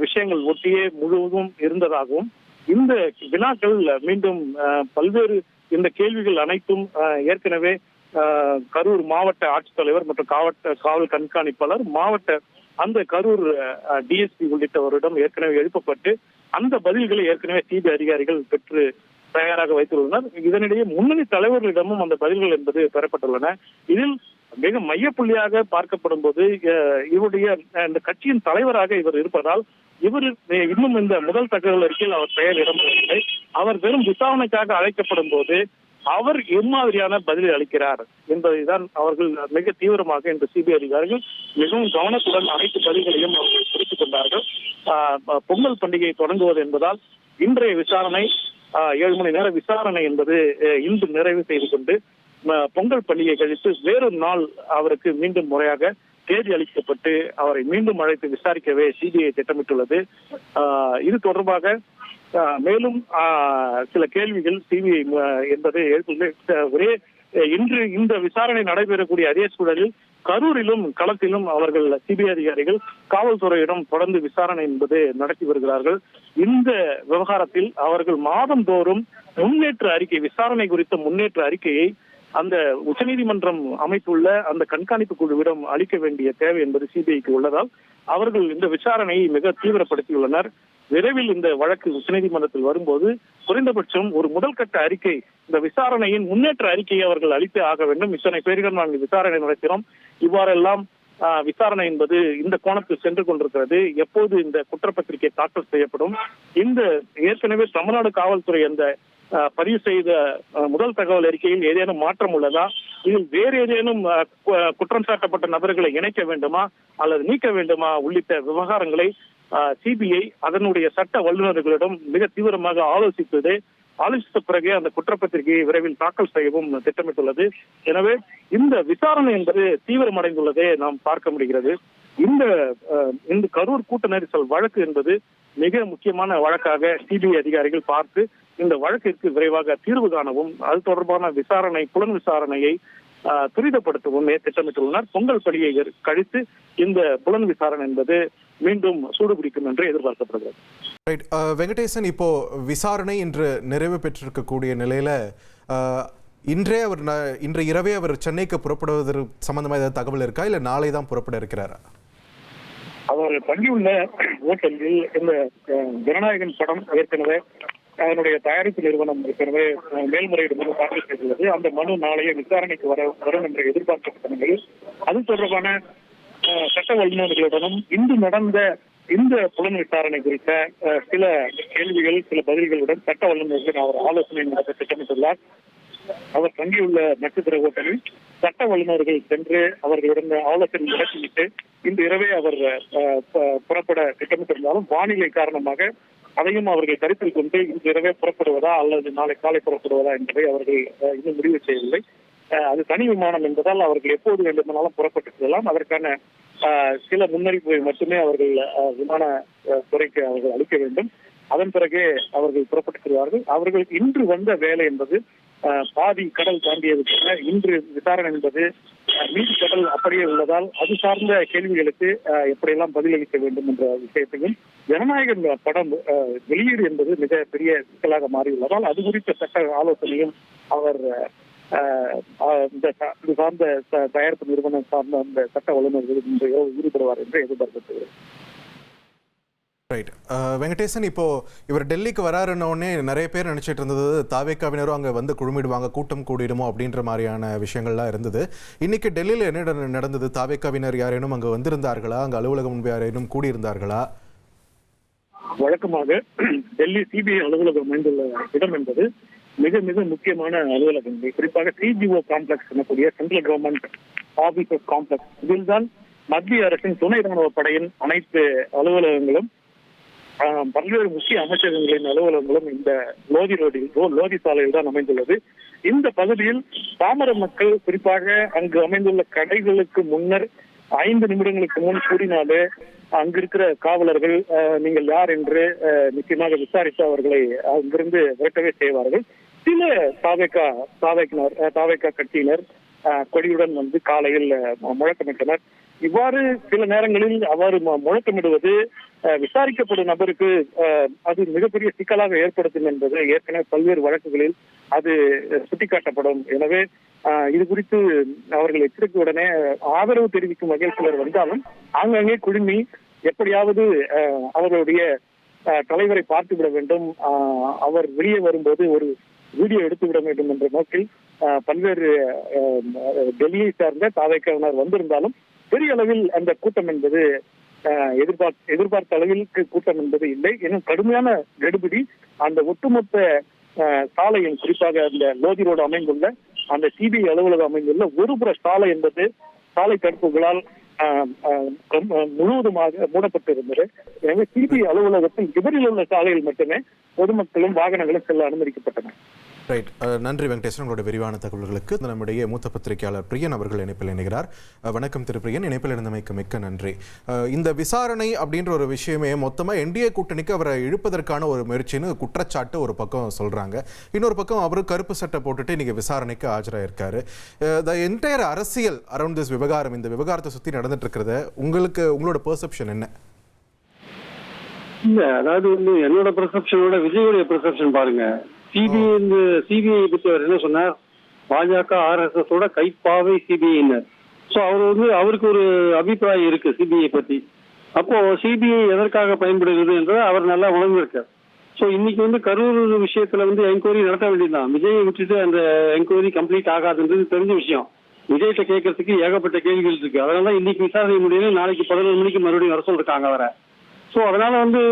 விஷயங்கள் ஒட்டியே முழுவதும் இருந்ததாகவும், இந்த வினாக்கள் மீண்டும் பல்வேறு இந்த கேள்விகள் அனைத்தும் ஏற்கனவே கரூர் மாவட்ட ஆட்சித்தலைவர் மற்றும் காவல் கண்காணிப்பாளர், மாவட்ட அந்த கரூர் டிஎஸ்பி உள்ளிட்டவரிடம் ஏற்கனவே எழுப்பப்பட்டு அந்த பதில்களை ஏற்கனவே சிபிஐ அதிகாரிகள் பெற்று தயாராக வைத்துள்ளனர். இதனிடையே முன்னணி தலைவர்களிடமும் அந்த பதில்கள் என்பது பெறப்பட்டுள்ளன. இதில் மிக மையப்புள்ளியாக பார்க்கப்படும் போது இவருடைய இந்த கட்சியின் தலைவராக இவர் இருப்பதால் இவர் இன்னும் இந்த முதல் தகவல் அறிக்கையில் அவர் பெயர் இடம்பெறவில்லை. அவர் வெறும் விசாரணைக்காக அழைக்கப்படும் போது அவர் எம்மாதிரியான பதிலை அளிக்கிறார் என்பதைதான் அவர்கள் மிக தீவிரமாக இந்த சிபிஐ அதிகாரிகள் மிகவும் கவனத்துடன் அனைத்து பதில்களையும் அவர்கள் குறித்துக் கொண்டார்கள். பொங்கல் பண்டிகை தொடங்குவது என்பதால் இன்றைய விசாரணை 7 மணி நேர விசாரணை என்பது இன்று நிறைவு செய்து கொண்டு பொங்கல் பண்டிகை கழித்து வேறொரு நாள் அவருக்கு மீண்டும் முறையாக தேதி அளிக்கப்பட்டு அவரை மீண்டும் அழைத்து விசாரிக்கவே சிபிஐ திட்டமிட்டுள்ளது. இது தொடர்பாக மேலும் சில கேள்விகள் சிபிஐ என்பது ஒரே இன்று இந்த விசாரணை நடைபெறக்கூடிய அதே சூழலில் கரூரிலும் களத்திலும் அவர்கள் சிபிஐ அதிகாரிகள் காவல்துறையிடம் தொடர்ந்து விசாரணை என்பது நடத்தி வருகிறார்கள். இந்த விவகாரத்தில் அவர்கள் மாதந்தோறும் முன்னேற்ற அறிக்கை, விசாரணை குறித்த முன்னேற்ற அறிக்கையை அந்த உச்சநீதிமன்றம் அமைத்துள்ள அந்த கண்காணிப்பு குழுவிடம் அளிக்க வேண்டிய தேவை என்பது சிபிஐக்கு உள்ளதால் அவர்கள் இந்த விசாரணையை மிக தீவிரப்படுத்தியுள்ளனர். விரைவில் இந்த வழக்கு உச்சநீதிமன்றத்தில் வரும்போது குறைந்தபட்சம் ஒரு முதல் கட்ட அறிக்கை, இந்த விசாரணையின் முன்னேற்ற அறிக்கையை அவர்கள் அளித்தே ஆக வேண்டும். இத்தனை பேர்கள் நாங்கள் விசாரணை நடத்தினோம், இவ்வாறெல்லாம் விசாரணை என்பது இந்த கோணத்தில் சென்று கொண்டிருக்கிறது, எப்போது இந்த குற்றப்பத்திரிகை தாக்கல் செய்யப்படும், இந்த ஏற்கனவே தமிழ்நாடு காவல்துறை அந்த பதிவு செய்த முதல் தகவல் அறிக்கையில் ஏதேனும் மாற்றம் உள்ளதா, இதில் வேறு ஏதேனும் குற்றம் சாட்டப்பட்ட நபர்களை இணைக்க வேண்டுமா அல்லது நீக்க வேண்டுமா உள்ளிட்ட விவகாரங்களை சிபிஐ அதனுடைய சட்ட வல்லுநர்களிடம் மிக தீவிரமாக ஆலோசித்த பிறகு அந்த குற்றப்பத்திரிகையை விரைவில் தாக்கல் செய்யவும் திட்டமிட்டுள்ளது. எனவே இந்த விசாரணை என்பது தீவிரமடைந்துள்ளதை நாம் பார்க்க முடிகிறது. இந்த கரூர் கூட்ட நெரிசல் வழக்கு என்பது மிக முக்கியமான வழக்காக சிபிஐ அதிகாரிகள் பார்த்து இந்த வழக்கிற்கு விரைவாக தீர்வு காணவும் அது தொடர்பான புலன் விசாரணையை துரிதப்படுத்தவும் திட்டமிட்டுள்ளனர். பொங்கல் பண்டிகை கழித்து இந்த புலன் விசாரணை என்பது மீண்டும் சூடுபிடிக்கும் என்று எதிர்பார்க்கப்படுகிறது. வெங்கடேசன், இப்போ விசாரணை இன்று நிறைவு பெற்றிருக்கக்கூடிய நிலையில இன்று இரவே அவர் சென்னைக்கு புறப்படுவதற்கு சம்பந்தமாக ஏதாவது தகவல் இருக்கா, இல்ல நாளை தான் புறப்பட இருக்கிறாரா? அவர் தங்கியுள்ள ஓட்டலில் இந்த ஜனநாயகன் படம் ஏற்கனவே அதனுடைய தயாரிப்பு நிறுவனம் ஏற்கனவே மேல்முறையீடு மனு தாக்கல் செய்துள்ளது. அந்த மனு நாளைய விசாரணைக்கு வரும் என்று எதிர்பார்க்கப்பட்ட நிலையில் அது தொடர்பான சட்ட வல்லுநர்களுடனும் இன்று நடந்த இந்த புலன் விசாரணை குறித்த சில கேள்விகள், சில பதில்களுடன் சட்ட வல்லுநர்கள் அவர் ஆலோசனை நடத்த திட்டமிட்டுள்ளார். அவர் தங்கியுள்ள நட்சத்திர ஹோட்டலில் சட்ட வல்லுநர்கள் சென்று அவர்களுடன் ஆலோசனை நடத்திவிட்டு இன்று இரவே அவர் புறப்பட திட்டமிட்டிருந்தாலும் வானிலை காரணமாக அதையும் அவர்கள் கருத்தில் கொண்டு இன்று இரவே புறப்படுவதா அல்லது நாளை காலை புறப்படுவதா என்பதை அவர்கள் இன்னும் முடிவு செய்யவில்லை. அது தனி விமானம் என்பதால் அவர்கள் எப்போது வேண்டுமானாலும் புறப்பட்டு செல்லலாம். அதற்கான சில முன்னறிவிப்பை மட்டுமே அவர்கள் விமான துறைக்கு அவர்கள் அளிக்க வேண்டும். அதன் பிறகே அவர்கள் புறப்பட்டு செல்வார்கள். அவர்களுக்கு இன்று வந்த வேலை என்பது பாதி கடல் தாண்டியதுக்கான இன்று விசாரணை என்பது மீதி கடல் அப்படியே உள்ளதால் அது சார்ந்த கேள்விகளுக்கு எப்படியெல்லாம் பதிலளிக்க வேண்டும் என்ற விஷயத்தையும் ஜனநாயகன் படம் வெளியீடு என்பது மிக பெரிய சிக்கலாக மாறியுள்ளதால் அது குறித்த சட்ட ஆலோசனையும் அவர் இந்த சார்ந்த தயாரிப்பு நிறுவனம் சார்ந்த அந்த சட்ட வல்லுநர்கள் ஈடுபடுவார் என்று எதிர்பார்க்கப்படுகிறது. ரைட். வெங்கடேசன், இப்போ இவர் டெல்லிக்கு வராருன்னொடனே நிறைய பேர் நினைச்சிட்டு இருந்தது தாவேக்காவினரும் அங்கே வந்து குழுமிடுவாங்க, கூட்டம் கூடிடுமோ அப்படின்ற மாதிரியான விஷயங்கள்லாம் இருந்தது. இன்னைக்கு டெல்லியில் என்ன நடந்தது? தாவேக்காவினர் யாரேனும் அங்கே வந்திருந்தார்களா? அங்கே அலுவலகம் முன்பு யாரேனும் கூடியிருந்தார்களா? வழக்கமாக டெல்லி சிபிஐ அலுவலகம் அமைந்துள்ள இடம் என்பது மிக மிக முக்கியமான அலுவலகங்கள், குறிப்பாக சிஜிஓ காம்ப்ளெக்ஸ் எனக்கூடிய சென்ட்ரல் கவர்மெண்ட் ஆபீசஸ் காம்ப்ளெக்ஸ். இதில்தான் மத்திய அரசின் துணை ராணுவ படையின் அனைத்து அலுவலகங்களும் பல்வேறு முக்கிய அமைச்சகங்களின் அலுவலகங்களும் இந்த லோதி சாலையில் தான் அமைந்துள்ளது. இந்த பகுதியில் பாமர மக்கள் குறிப்பாக அங்கு அமைந்துள்ள கடைகளுக்கு முன்னர் 5 நிமிடங்களுக்கு முன் கூடினாலே அங்கு இருக்கிற காவலர்கள் நீங்கள் யார் என்று நிச்சயமாக விசாரித்து அவர்களை அங்கிருந்து விரட்டவே செய்வார்கள். சில தாவேகா கட்சியினர் கொடியுடன் வந்து காலையில் முழக்கமிட்டனர். இவ்வாறு சில நேரங்களில் அவ்வாறு முழக்கமிடுவது விசாரிக்கப்படும் நபருக்கு அது மிகப்பெரிய சிக்கலாக ஏற்படுத்தும் என்பது ஏற்கனவே பல்வேறு வழக்குகளில் அது சுட்டிக்காட்டப்படும். எனவே இது குறித்து அவர்கள் எச்சரிக்கையுடனே ஆதரவு தெரிவிக்கும் வகையில் சிலர் வந்தாலும் ஆங்காங்கே குழுமி எப்படியாவது அவர்களுடைய தலைவரை பார்த்துவிட வேண்டும், அவர் வெளியே வரும்போது ஒரு வீடியோ எடுத்துவிட வேண்டும் என்ற நோக்கில் பல்வேறு டெல்லியை சார்ந்த தாவேக்காவினர் வந்திருந்தாலும் பெரிய அளவில் அந்த கூட்டம் என்பது எதிர்பார்த்த அளவில் கூட்டம் என்பது இல்லை. இன்னும் கடுமையான கெடுபிடி அந்த ஒட்டுமொத்த சாலையின், குறிப்பாக அந்த லோதி ரோடு அமைந்துள்ள அந்த சிபிஐ அலுவலகம் அமைந்துள்ள ஒருபுற சாலை என்பது சாலை தடுப்புகளால் முழுவதுமாக மூடப்பட்டிருந்தது. எனவே சிபிஐ அலுவலகத்தில் எதிரில் உள்ள சாலையில் மட்டுமே பொதுமக்களும் வாகனங்களும் செல்ல அனுமதிக்கப்பட்டன. ரைட், நன்றி வெங்கடேசன், உங்களுடைய விரிவான தகவல்களுக்கு. நம்முடைய மூத்த பத்திரிகையாளர் பிரியன் அவர்கள் இணைப்பில் இணைகிறார். வணக்கம் திரு பிரியன், இணைப்பில் இருந்தமைக்கு மிக்க நன்றி. இந்த விசாரணை அப்படின்ற ஒரு விஷயமே மொத்தமாக என்டிஏ கூட்டணிக்கு அவரை இழுப்பதற்கான ஒரு முயற்சின்னு குற்றச்சாட்டு ஒரு பக்கம் சொல்றாங்க. இன்னொரு பக்கம் அவரு கருப்பு சட்டை போட்டுட்டு இன்னைக்கு விசாரணைக்கு ஆஜராயிருக்காரு. த என்டையர் அரசியல் அரௌண்ட் திஸ் விவகாரம், இந்த விவகாரத்தை சுற்றி நடந்துட்டு இருக்கிறத உங்களோட பெர்செப்ஷன் என்ன? இல்ல, அதாவது வந்து என்னோட பெர்செப்ஷனோட விஜயோடைய பெர்செப்ஷன் பாருங்க. சிபிஐ பத்தி அவர் என்ன சொன்னார், பாஜக RSS ஓட கைப்பாவை சிபிஐ. ஸோ அவருக்கு ஒரு அபிப்பிராயம் இருக்கு சிபிஐ பத்தி. அப்போ சிபிஐ எதற்காக பயன்படுகிறது என்றதை அவர் நல்லா உணர்ந்திருக்கார். ஸோ இன்னைக்கு வந்து கரூர் விஷயத்துல வந்து என்கொயரி நடத்த வேண்டியதுதான். விஜயை விட்டுட்டு அந்த என்கொயரி கம்ப்ளீட் ஆகாதுன்றது தெரிஞ்ச விஷயம். விஜய்கிட்ட கேட்கறதுக்கு ஏகப்பட்ட கேள்விகள் இருக்கு. அதனால இன்னைக்கு விசாரணை முடியல, நாளைக்கு 11 மணிக்கு மறுபடியும் வர சொல்லிருக்காங்க அவரை. ஸோ அதனால வந்து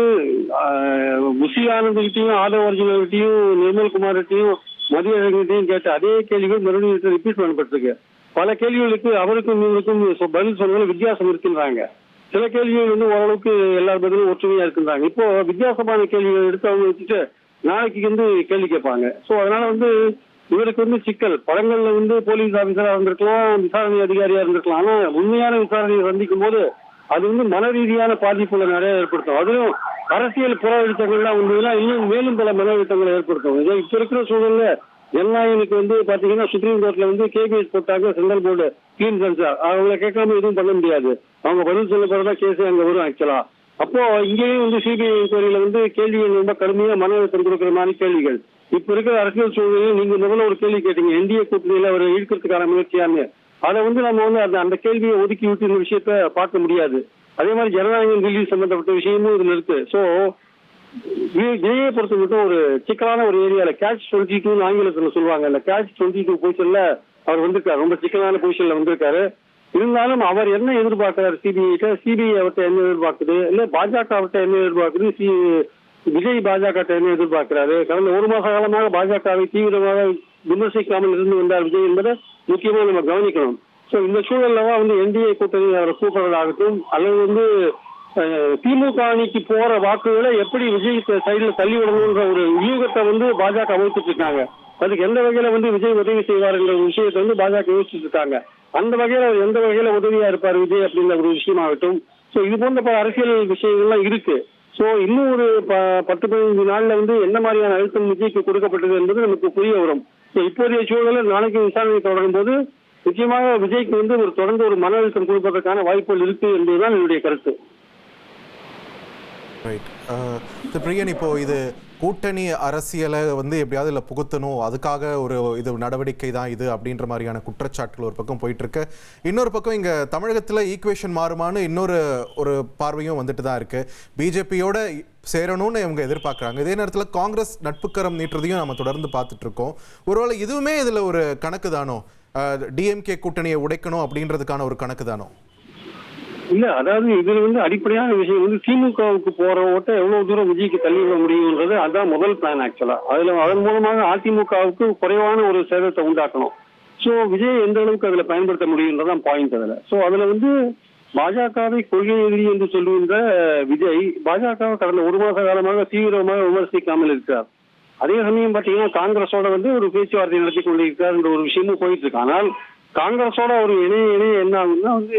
முசி ஆனந்த்கிட்டையும் ஆதவ் அர்ஜுனகிட்டையும் நிர்மல்குமார்கிட்டையும் மதியழகிட்டையும் கேட்ட அதே கேள்விகள் மறுபடியும் ரிப்பீட் பண்ணப்பட்டிருக்கு. பல கேள்விகளுக்கு அவருக்கும் இவருக்கும் பதில் சொல்றது வித்தியாசம் இருக்குன்றாங்க. சில கேள்விகள் வந்து ஓரளவுக்கு எல்லா பதிலும் ஒற்றுமையா இருக்குன்றாங்க. இப்போ வித்தியாசமான கேள்விகள் எடுத்து அவங்க வச்சுட்டு நாளைக்கு வந்து கேள்வி கேட்பாங்க. ஸோ அதனால வந்து இவருக்கு வந்து சிக்கல். படங்கள்ல வந்து போலீஸ் ஆபீசரா இருந்திருக்கலாம், விசாரணை அதிகாரியா இருந்திருக்கலாம். ஆனா உண்மையான விசாரணையை சந்திக்கும் போது அது வந்து மன ரீதியான பாதிப்புகளை நிறைய ஏற்படுத்தும். அதுவும் அரசியல் புற அழுத்தங்கள்லாம் வந்ததுன்னா இன்னும் மேலும் பல மன அழுத்தங்களை ஏற்படுத்தும். இப்ப இருக்கிற சூழல்ல ஜனநாயகனுக்கு வந்து பாத்தீங்கன்னா சுப்ரீம் கோர்ட்ல வந்து கேபிஎஸ் போட்டாங்க, சென்ட்ரல் போர்டு கிளீன் சென்சார். அவங்களை கேட்காம எதுவும் பண்ண முடியாது. அவங்க பதில் சொல்ல போறதா கேஸ் அங்க வரும் ஆக்சுவலா. அப்போ இங்கேயும் வந்து சிபிஐ என்கொயரியில வந்து கேள்விகள் ரொம்ப கடுமையா மன அழுத்தம் கொடுக்குற மாதிரி கேள்விகள். இப்ப இருக்கிற அரசியல் சூழ்நிலையில் நீங்க முதல்ல ஒரு கேள்வி கேட்டீங்க, என்டிஏ கூட்டணியில அவர் இழுக்கிறதுக்கான முயற்சியான்னு. அதை வந்து நம்ம வந்து அந்த கேள்வியை ஒதுக்கி விட்டு இந்த விஷயத்த பார்க்க முடியாது. அதே மாதிரி ஜனநாயகம் டெல்லி சம்பந்தப்பட்ட விஷயமும் இதுல இருக்கு. ஸோ விஜயை பொறுத்த மட்டும் ஒரு சிக்கலான ஒரு ஏரியால catch 22 ஆங்கிலத்துல சொல்லுவாங்க. அந்த catch 22 பொசிஷன்ல அவர் வந்திருக்காரு. ரொம்ப சிக்கலான பொசிஷன்ல வந்திருக்காரு. இருந்தாலும் அவர் என்ன எதிர்பார்க்கிறார் சிபிஐ அவர்கிட்ட என்ன எதிர்பார்க்குது, இல்ல பாஜக அவர்கிட்ட என்ன எதிர்பார்க்குது, விஜய் பாஜக என்ன எதிர்பார்க்கிறாரு. கடந்த 1 மாச காலமாக பாஜகவை தீவிரமாக விமர்சிக்காமல் இருந்து வந்தார் விஜய் என்பதை முக்கியமா நம்ம கவனிக்கணும். ஸோ இந்த சூழல்ல தான் வந்து என்டிஏ கூட்டணி அவரை கூப்பிடுறதாகட்டும், அல்லது வந்து திமுக அணிக்கு போற வாக்குகளை எப்படி விஜய் சைடுல தள்ளி விடணுன்ற ஒரு வியூகத்தை வந்து பாஜக அமைத்துட்டு இருக்காங்க. அதுக்கு எந்த வகையில வந்து விஜய் உதவி செய்வார் என்ற விஷயத்தை வந்து பாஜக யோசிச்சுட்டு இருக்காங்க. அந்த வகையில எந்த வகையில உதவியா இருப்பார் விஜய் அப்படின்ற ஒரு விஷயமாகட்டும். ஸோ இது போன்ற பல அரசியல் விஷயங்கள்லாம் இருக்கு. ஸோ இன்னும் ஒரு 10-15 நாள்ல வந்து என்ன மாதிரியான அழுத்தம் விஜய்க்கு கொடுக்கப்பட்டது என்பது நமக்கு புரிய வரும். ஸோ இப்போதைய சூழலில் நாளைக்கு விசாரணை தொடரும் போது நிச்சயமாக விஜய்க்கு வந்து தொடர்ந்து ஒரு மன அழுத்தம் கொடுப்பதற்கான வாய்ப்புகள் இருக்கு என்பதுதான் என்னுடைய கருத்து. பிரியன், இப்போ இது கூட்டணி அரசியலை வந்து எப்படியாவது இல்லை புகுத்தணும், அதுக்காக இது நடவடிக்கை தான் இது அப்படின்ற மாதிரியான குற்றச்சாட்டுகள் ஒரு பக்கம் போயிட்டு இருக்கு. இன்னொரு பக்கம் இங்கே தமிழகத்தில் ஈக்குவேஷன் மாறுமான்னு ஒரு பார்வையும் வந்துட்டு தான் இருக்கு. பிஜேபியோட சேரணும்னு இவங்க எதிர்பார்க்குறாங்க. இதே நேரத்தில் காங்கிரஸ் நட்புக்கரம் நீட்டுறதையும் நம்ம தொடர்ந்து பார்த்துட்டு இருக்கோம். ஒருவேளை இதுவுமே இதில் ஒரு கணக்கு தானோ, டிஎம்கே கூட்டணியை உடைக்கணும் அப்படின்றதுக்கான ஒரு கணக்கு தானோ? இல்ல, அதாவது இதுல வந்து அடிப்படையான விஷயம் வந்து திமுகவுக்கு போற ஓட்ட எவ்வளவு தூரம் விஜய்க்கு தள்ளி விட முடியும்ன்றது அதான் முதல் பிளான் ஆக்சுவலா. அதன் மூலமாக அதிமுகவுக்கு குறைவான ஒரு சேதத்தை உண்டாக்கணும். ஸோ விஜய் எந்த அளவுக்கு அதுல பயன்படுத்த முடியும்ன்றதான் பாயிண்ட் அதுல. ஸோ அதுல வந்து பாஜகவை கொள்கை எதிரி என்று சொல்லுகின்ற விஜய் பாஜகவை கடந்த 1 மாச காலமாக தீவிரமாக விமர்சிக்காமல் இருக்கிறார். அதே சமயம் பார்த்தீங்கன்னா காங்கிரஸோட வந்து ஒரு பேச்சுவார்த்தை நடத்தி கொண்டிருக்கிறார் என்ற ஒரு விஷயமும் போயிட்டு இருக்கு. ஆனால் காங்கிரஸோட ஒரு இணைய என்ன ஆகுதுன்னா வந்து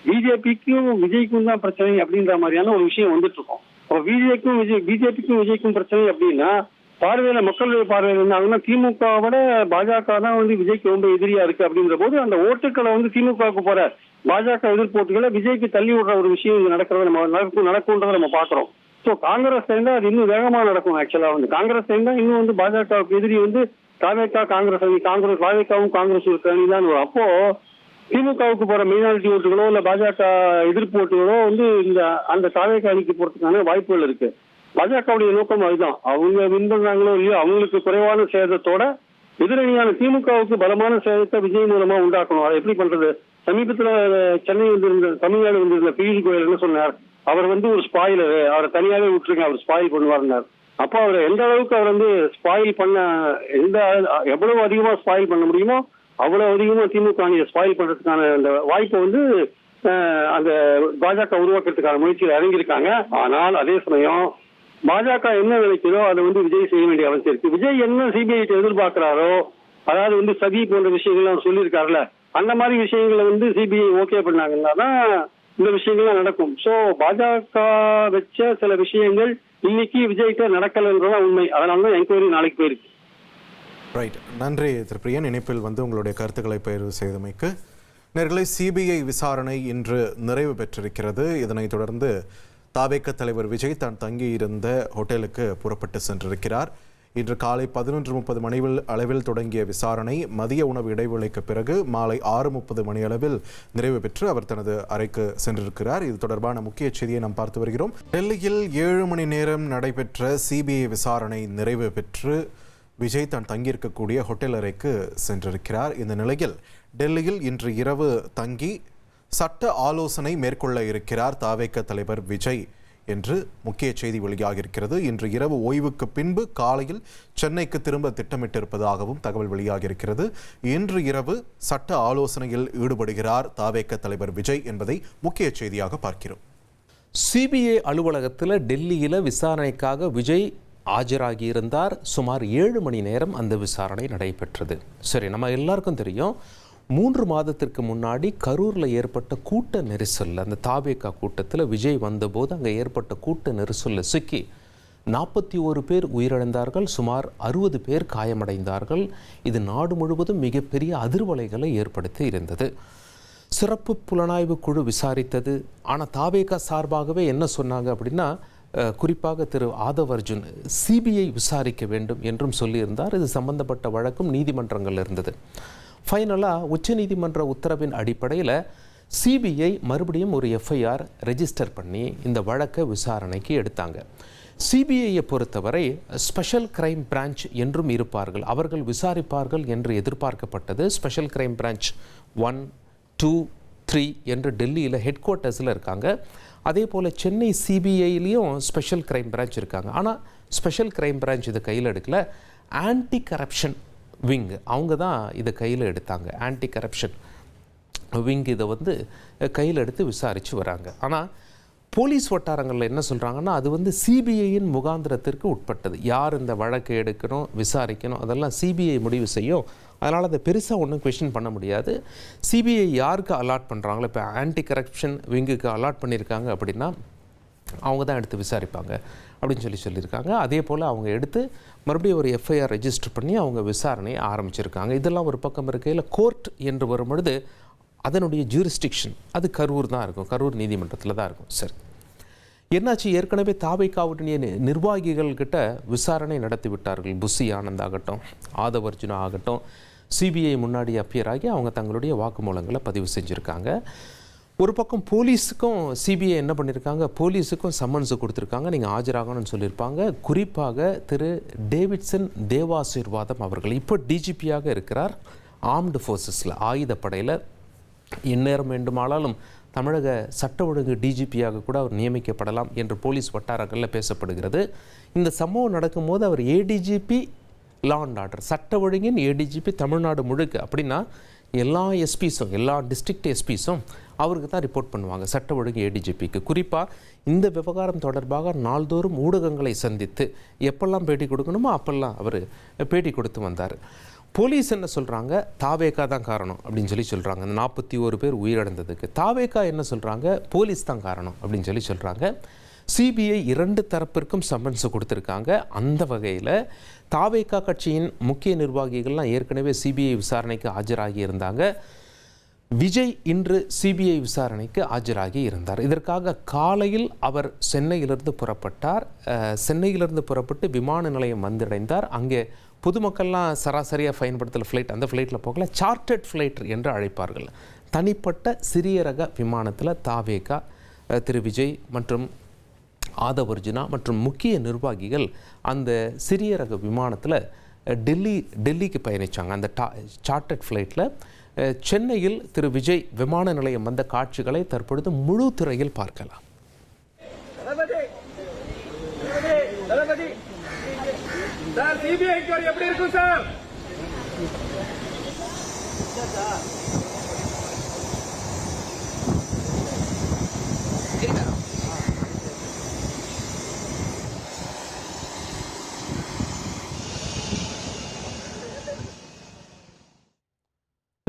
பிஜேபிக்கும் விஜய்க்கும் தான் பிரச்சனை அப்படின்ற மாதிரியான ஒரு விஷயம் வந்துட்டு இருக்கோம். அப்போ பிஜேபிக்கும் விஜய்க்கும் பிரச்சனை அப்படின்னா மக்களுடைய பார்வையில் என்ன ஆகுதுன்னா திமுகவோட பாஜக தான் வந்து விஜய்க்கு ரொம்ப எதிரியா இருக்கு அப்படின்ற போது அந்த ஓட்டுக்களை வந்து திமுகவுக்கு போற பாஜக எதிர்ப்போட்டுகளை விஜய்க்கு தள்ளி விடுற ஒரு விஷயம் இங்க நடக்கும்ன்றதை நம்ம பாக்குறோம். ஸோ காங்கிரஸ் சேர்ந்தா அது இன்னும் வேகமா நடக்கும். ஆக்சுவலா வந்து காங்கிரஸ் சேர்ந்தா இன்னும் வந்து பாஜகவுக்கு எதிரி வந்து பாஜகவும் காங்கிரஸ் ஒரு அணி தான் வரும். அப்போ திமுகவுக்கு போற மைனாரிட்டி ஓட்டுகளோ இல்ல பாஜக எதிர்ப்பு ஓட்டுகளோ வந்து அந்த தாவேகா அணிக்கு போறதுக்கான வாய்ப்புகள் இருக்கு. பாஜகவுடைய நோக்கம் அதுதான். அவங்க வின் பண்றாங்களோ இல்லையோ அவங்களுக்கு குறைவான சேதத்தோட எதிரணியான திமுகவுக்கு பலமான சேதத்தை விஜய் மூலமா உண்டாக்கணும். அதை எப்படி பண்றது? சமீபத்துல தமிழ்நாடு வந்திருந்த பியூஷ் கோயல் என்ன சொன்னார்? அவர் வந்து ஒரு ஸ்பாயிலர், அவரை தனியாவே விட்டுருங்க, அவர் ஸ்பாயில் பண்ணுவாருன்னார். அப்போ அவர் எந்த அளவுக்கு அவர் வந்து ஸ்பாயில் பண்ண எவ்வளவு அதிகமா ஸ்பாயில் பண்ண முடியுமோ அவ்வளவு அதிகமா திமுக அணியை ஸ்பாயில் பண்றதுக்கான அந்த வாய்ப்பை வந்து அந்த பாஜக உருவாக்குறதுக்கான முயற்சியில் இறங்கியிருக்காங்க. ஆனால் அதே சமயம் பாஜக என்ன நினைக்கிறதோ அதை வந்து விஜய் செய்ய வேண்டிய அவசியம் இருக்கு. விஜய் என்ன சிபிஐ எதிர்பார்க்கிறாரோ, அதாவது வந்து சதி போன்ற விஷயங்கள்லாம் சொல்லியிருக்காருல்ல, அந்த மாதிரி விஷயங்களை வந்து சிபிஐ ஓகே பண்ணாங்கன்னா தான் இந்த விஷயங்கள்லாம் நடக்கும். ஸோ பாஜக வச்ச சில விஷயங்கள் இன்னைக்கு விஜய்கிட்ட நடக்கலைன்றதான் உண்மை. அதனால தான் என்கொயரி நாளைக்கு போயிருக்கு. ரைட், நன்றி திரு பிரியன். இணைப்பில் வந்து உங்களுடைய கருத்துக்களை பகிர்வு செய்தமைக்கு. நேர்களை, சிபிஐ விசாரணை இன்று நிறைவு பெற்றிருக்கிறது. இதனைத் தொடர்ந்து தாவேக தலைவர் விஜய் தான் தங்கியிருந்த ஹோட்டலுக்கு புறப்பட்டு சென்றிருக்கிறார். இன்று காலை 11:30 மணி அளவில் தொடங்கிய விசாரணை மதிய உணவு இடைவேளைக்கு பிறகு மாலை 6:30 மணி அளவில் நிறைவு பெற்று அவர் தனது அறைக்கு சென்றிருக்கிறார். இது தொடர்பான முக்கிய செய்தியை நாம் பார்த்து வருகிறோம். டெல்லியில் 7 மணி நேரம் நடைபெற்ற சிபிஐ விசாரணை நிறைவு பெற்று விஜய் தான் தங்கியிருக்கக்கூடிய ஹோட்டல் அறைக்கு சென்றிருக்கிறார். இந்த நிலையில் டெல்லியில் இன்று இரவு தங்கி சட்ட ஆலோசனை மேற்கொள்ள இருக்கிறார் தாவேக தலைவர் விஜய் என்று முக்கிய செய்தி வெளியாகியிருக்கிறது. இன்று இரவு ஓய்வுக்கு பின்பு காலையில் சென்னைக்கு திரும்ப திட்டமிட்டிருப்பதாகவும் தகவல் வெளியாகியிருக்கிறது. இன்று இரவு சட்ட ஆலோசனையில் ஈடுபடுகிறார் தாவேக தலைவர் விஜய் என்பதை முக்கிய செய்தியாக பார்க்கிறோம். சிபிஐ அலுவலகத்தில் டெல்லியில் விசாரணைக்காக விஜய் ஆஜராகியிருந்தார். சுமார் 7 மணி நேரம் அந்த விசாரணை நடைபெற்றது. சரி, நம்ம எல்லாருக்கும் தெரியும், 3 மாதத்திற்கு முன்னாடி கரூரில் ஏற்பட்ட கூட்ட நெரிசலில், அந்த தாவேகா கூட்டத்தில் விஜய் வந்தபோது அங்கே ஏற்பட்ட கூட்ட நெரிசலில் சிக்கி 41 பேர் உயிரிழந்தார்கள், சுமார் 60 பேர் காயமடைந்தார்கள். இது நாடு முழுவதும் மிகப்பெரிய அதிர்வலைகளை ஏற்படுத்தி இருந்தது. சிறப்பு புலனாய்வு குழு விசாரித்தது. ஆனால் தாவேகா சார்பாகவே என்ன சொன்னாங்க அப்படின்னா, குறிப்பாக திரு ஆதவ் அர்ஜுன் சிபிஐ விசாரிக்க வேண்டும் என்றும் சொல்லியிருந்தார். இது சம்பந்தப்பட்ட வழக்கும் நீதிமன்றங்கள் இருந்தது. ஃபைனலாக உச்சநீதிமன்ற உத்தரவின் அடிப்படையில் சிபிஐ மறுபடியும் ஒரு எஃப்ஐஆர் ரெஜிஸ்டர் பண்ணி இந்த வழக்கை விசாரணைக்கு எடுத்தாங்க. சிபிஐயை பொறுத்தவரை ஸ்பெஷல் கிரைம் பிரான்ச் என்றும் இருப்பார்கள், அவர்கள் விசாரிப்பார்கள் என்று எதிர்பார்க்கப்பட்டது. ஸ்பெஷல் கிரைம் பிரான்ச் 1, 2, 3 என்று டெல்லியில் ஹெட் குவார்ட்டர்ஸில் இருக்காங்க. அதே போல் சென்னை சிபிஐலையும் ஸ்பெஷல் கிரைம் பிரான்ச் இருக்காங்க. ஆனால் ஸ்பெஷல் கிரைம் பிரான்ச் இதை கையில் எடுக்கல. ஆன்டி கரப்ஷன் விங் அவங்க தான் இதை கையில் எடுத்தாங்க. ஆன்டி கரப்ஷன் விங் இதை வந்து கையில் எடுத்து விசாரித்து வராங்க. ஆனால் போலீஸ் வட்டாரங்களில் என்ன சொல்கிறாங்கன்னா, அது வந்து சிபிஐயின் முகாந்திரத்திற்கு உட்பட்டது. யார் இந்த வழக்கை எடுக்கணும், விசாரிக்கணும், அதெல்லாம் சிபிஐ முடிவு செய்யும். அதனால் அதை பெருசாக ஒன்றும் கொஸ்டின் பண்ண முடியாது. சிபிஐ யாருக்கு அலாட் பண்ணுறாங்களோ, இப்போ ஆன்டி கரப்ஷன் விங்குக்கு அலாட் பண்ணியிருக்காங்க அப்படின்னா அவங்க தான் எடுத்து விசாரிப்பாங்க அப்படின்னு சொல்லியிருக்காங்க. அதே போல் அவங்க எடுத்து மறுபடியும் ஒரு எஃப்ஐஆர் ரெஜிஸ்டர் பண்ணி அவங்க விசாரணையை ஆரம்பிச்சிருக்காங்க. இதெல்லாம் ஒரு பக்கம் இருக்கையில் கோர்ட் என்று வரும்பொழுது அதனுடைய ஜூரிஸ்டிக்ஷன் அது கரூர் தான் இருக்கும், கரூர் நீதிமன்றத்தில் தான் இருக்கும். சரி, என்னாச்சு? ஏற்கனவே தாவேகாவுடைய நிர்வாகிகள்கிட்ட விசாரணை நடத்தி விட்டார்கள். புஷி ஆனந்த் ஆகட்டும், ஆதவ் அர்ஜுனா ஆகட்டும், சிபிஐ முன்னாடி அப்பியர் ஆகி அவங்க தங்களுடைய வாக்குமூலங்களை பதிவு செஞ்சுருக்காங்க. ஒரு பக்கம் போலீஸுக்கும் சிபிஐ என்ன பண்ணியிருக்காங்க, போலீஸுக்கும் சம்மன்ஸு கொடுத்துருக்காங்க, நீங்கள் ஆஜராகணும்னு சொல்லியிருப்பாங்க. குறிப்பாக திரு டேவிட்சன் தேவாசீர்வாதம் அவர்கள் இப்போ டிஜிபியாக இருக்கிறார் ஆர்ம்டு ஃபோர்ஸஸில், ஆயுதப்படையில். எந்நேரம் வேண்டுமானாலும் தமிழக சட்ட ஒழுங்கு டிஜிபியாக கூட அவர் நியமிக்கப்படலாம் என்று போலீஸ் வட்டாரங்களில் பேசப்படுகிறது. இந்த சம்பவம் நடக்கும்போது அவர் ஏடிஜிபி லா அண்ட் ஆர்டர், சட்ட ஒழுங்கின் ஏடிஜிபி தமிழ்நாடு முழுக்க. அப்படின்னா எல்லா எஸ்பிஸும், எல்லா டிஸ்ட்ரிக்ட் எஸ்பிஸும் அவருக்கு தான் ரிப்போர்ட் பண்ணுவாங்க, சட்ட ஒழுங்கு ஏடிஜிபிக்கு. குறிப்பாக இந்த விவகாரம் தொடர்பாக நாள்தோறும் ஊடகங்களை சந்தித்து எப்பெல்லாம் பேட்டி கொடுக்கணுமோ அப்பெல்லாம் அவர் பேட்டி கொடுத்து வந்தார். போலீஸ் என்ன சொல்கிறாங்க, தாவேகா தான் காரணம் அப்படின்னு சொல்கிறாங்க. அந்த 41 பேர் உயிரிழந்ததுக்கு தாவேகா என்ன சொல்கிறாங்க, போலீஸ் தான் காரணம் அப்படின்னு சொல்கிறாங்க. சிபிஐ 2 தரப்பிற்கும் சம்மன்ஸ் கொடுத்துருக்காங்க. அந்த வகையில் தாவேகா கட்சியின் முக்கிய நிர்வாகிகள்லாம் ஏற்கனவே சிபிஐ விசாரணைக்கு ஆஜராகி இருந்தாங்க. விஜய் இன்று சிபிஐ விசாரணைக்கு ஆஜராகி இருந்தார். இதற்காக காலையில் அவர் சென்னையிலிருந்து புறப்பட்டார். சென்னையிலிருந்து புறப்பட்டு விமான நிலையம் வந்தடைந்தார். அங்கே பொதுமக்கள்லாம் சராசரியாக பயன்படுத்தல ஃப்ளைட், அந்த ஃப்ளைட்டில் போகல, சார்ட்டர்ட் ஃப்ளைட் என்று அழைப்பார்கள். தனிப்பட்ட சிறிய ரக விமானத்தில் தாவேகா, திரு விஜய் மற்றும் ஆதவ் அர்ஜுனா மற்றும் முக்கிய நிர்வாகிகள் அந்த சிறிய ரக விமானத்தில் டெல்லிக்கு பயணித்தாங்க. அந்த சார்ட்டர்ட் ஃப்ளைட்டில் சென்னையில் திரு விஜய் விமான நிலையம் வந்த காட்சிகளை தற்பொழுது முழு திரையில் பார்க்கலாம். எப்படி இருக்கும் சார்?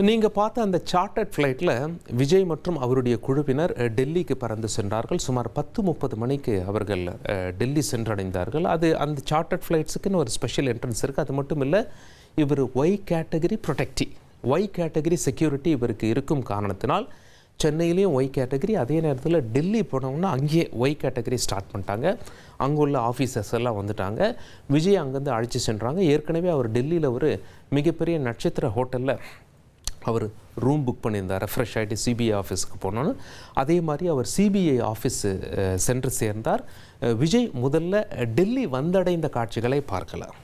நீங்கள் பார்த்த அந்த சார்ட்டர்ட் ஃப்ளைட்டில் விஜய் மற்றும் அவருடைய குழுவினர் டெல்லிக்கு பறந்து சென்றார்கள். சுமார் 10:30 மணிக்கு அவர்கள் டெல்லி சென்றடைந்தார்கள். அது அந்த சார்ட்டர்ட் ஃப்ளைட்ஸுக்குன்னு ஒரு ஸ்பெஷல் என்ட்ரன்ஸ் இருக்குது. அது மட்டும் இல்லை, இவர் Y category protective, Y category security இவருக்கு இருக்கும் காரணத்தினால் சென்னையிலையும் ஒய் கேட்டகரி, அதே நேரத்தில் டெல்லி போனோம்னா அங்கேயே ஒய் கேட்டகரி ஸ்டார்ட் பண்ணிட்டாங்க. அங்கே உள்ள ஆஃபீஸர்ஸ் எல்லாம் வந்துட்டாங்க. விஜய் அங்கேருந்து அழைச்சி சென்றாங்க. ஏற்கனவே அவர் டெல்லியில் ஒரு மிகப்பெரிய நட்சத்திர ஹோட்டலில் அவர் ரூம் புக் பண்ணியிருந்தார். ரெஃப்ரெஷ் ஆகிட்டு சிபிஐ ஆஃபீஸுக்கு போனோன்னு அதே மாதிரி அவர் சிபிஐ ஆஃபீஸு சென்று சேர்ந்தார். விஜய் முதல்ல டெல்லி வந்தடைந்த காட்சிகளை பார்க்கலாம்.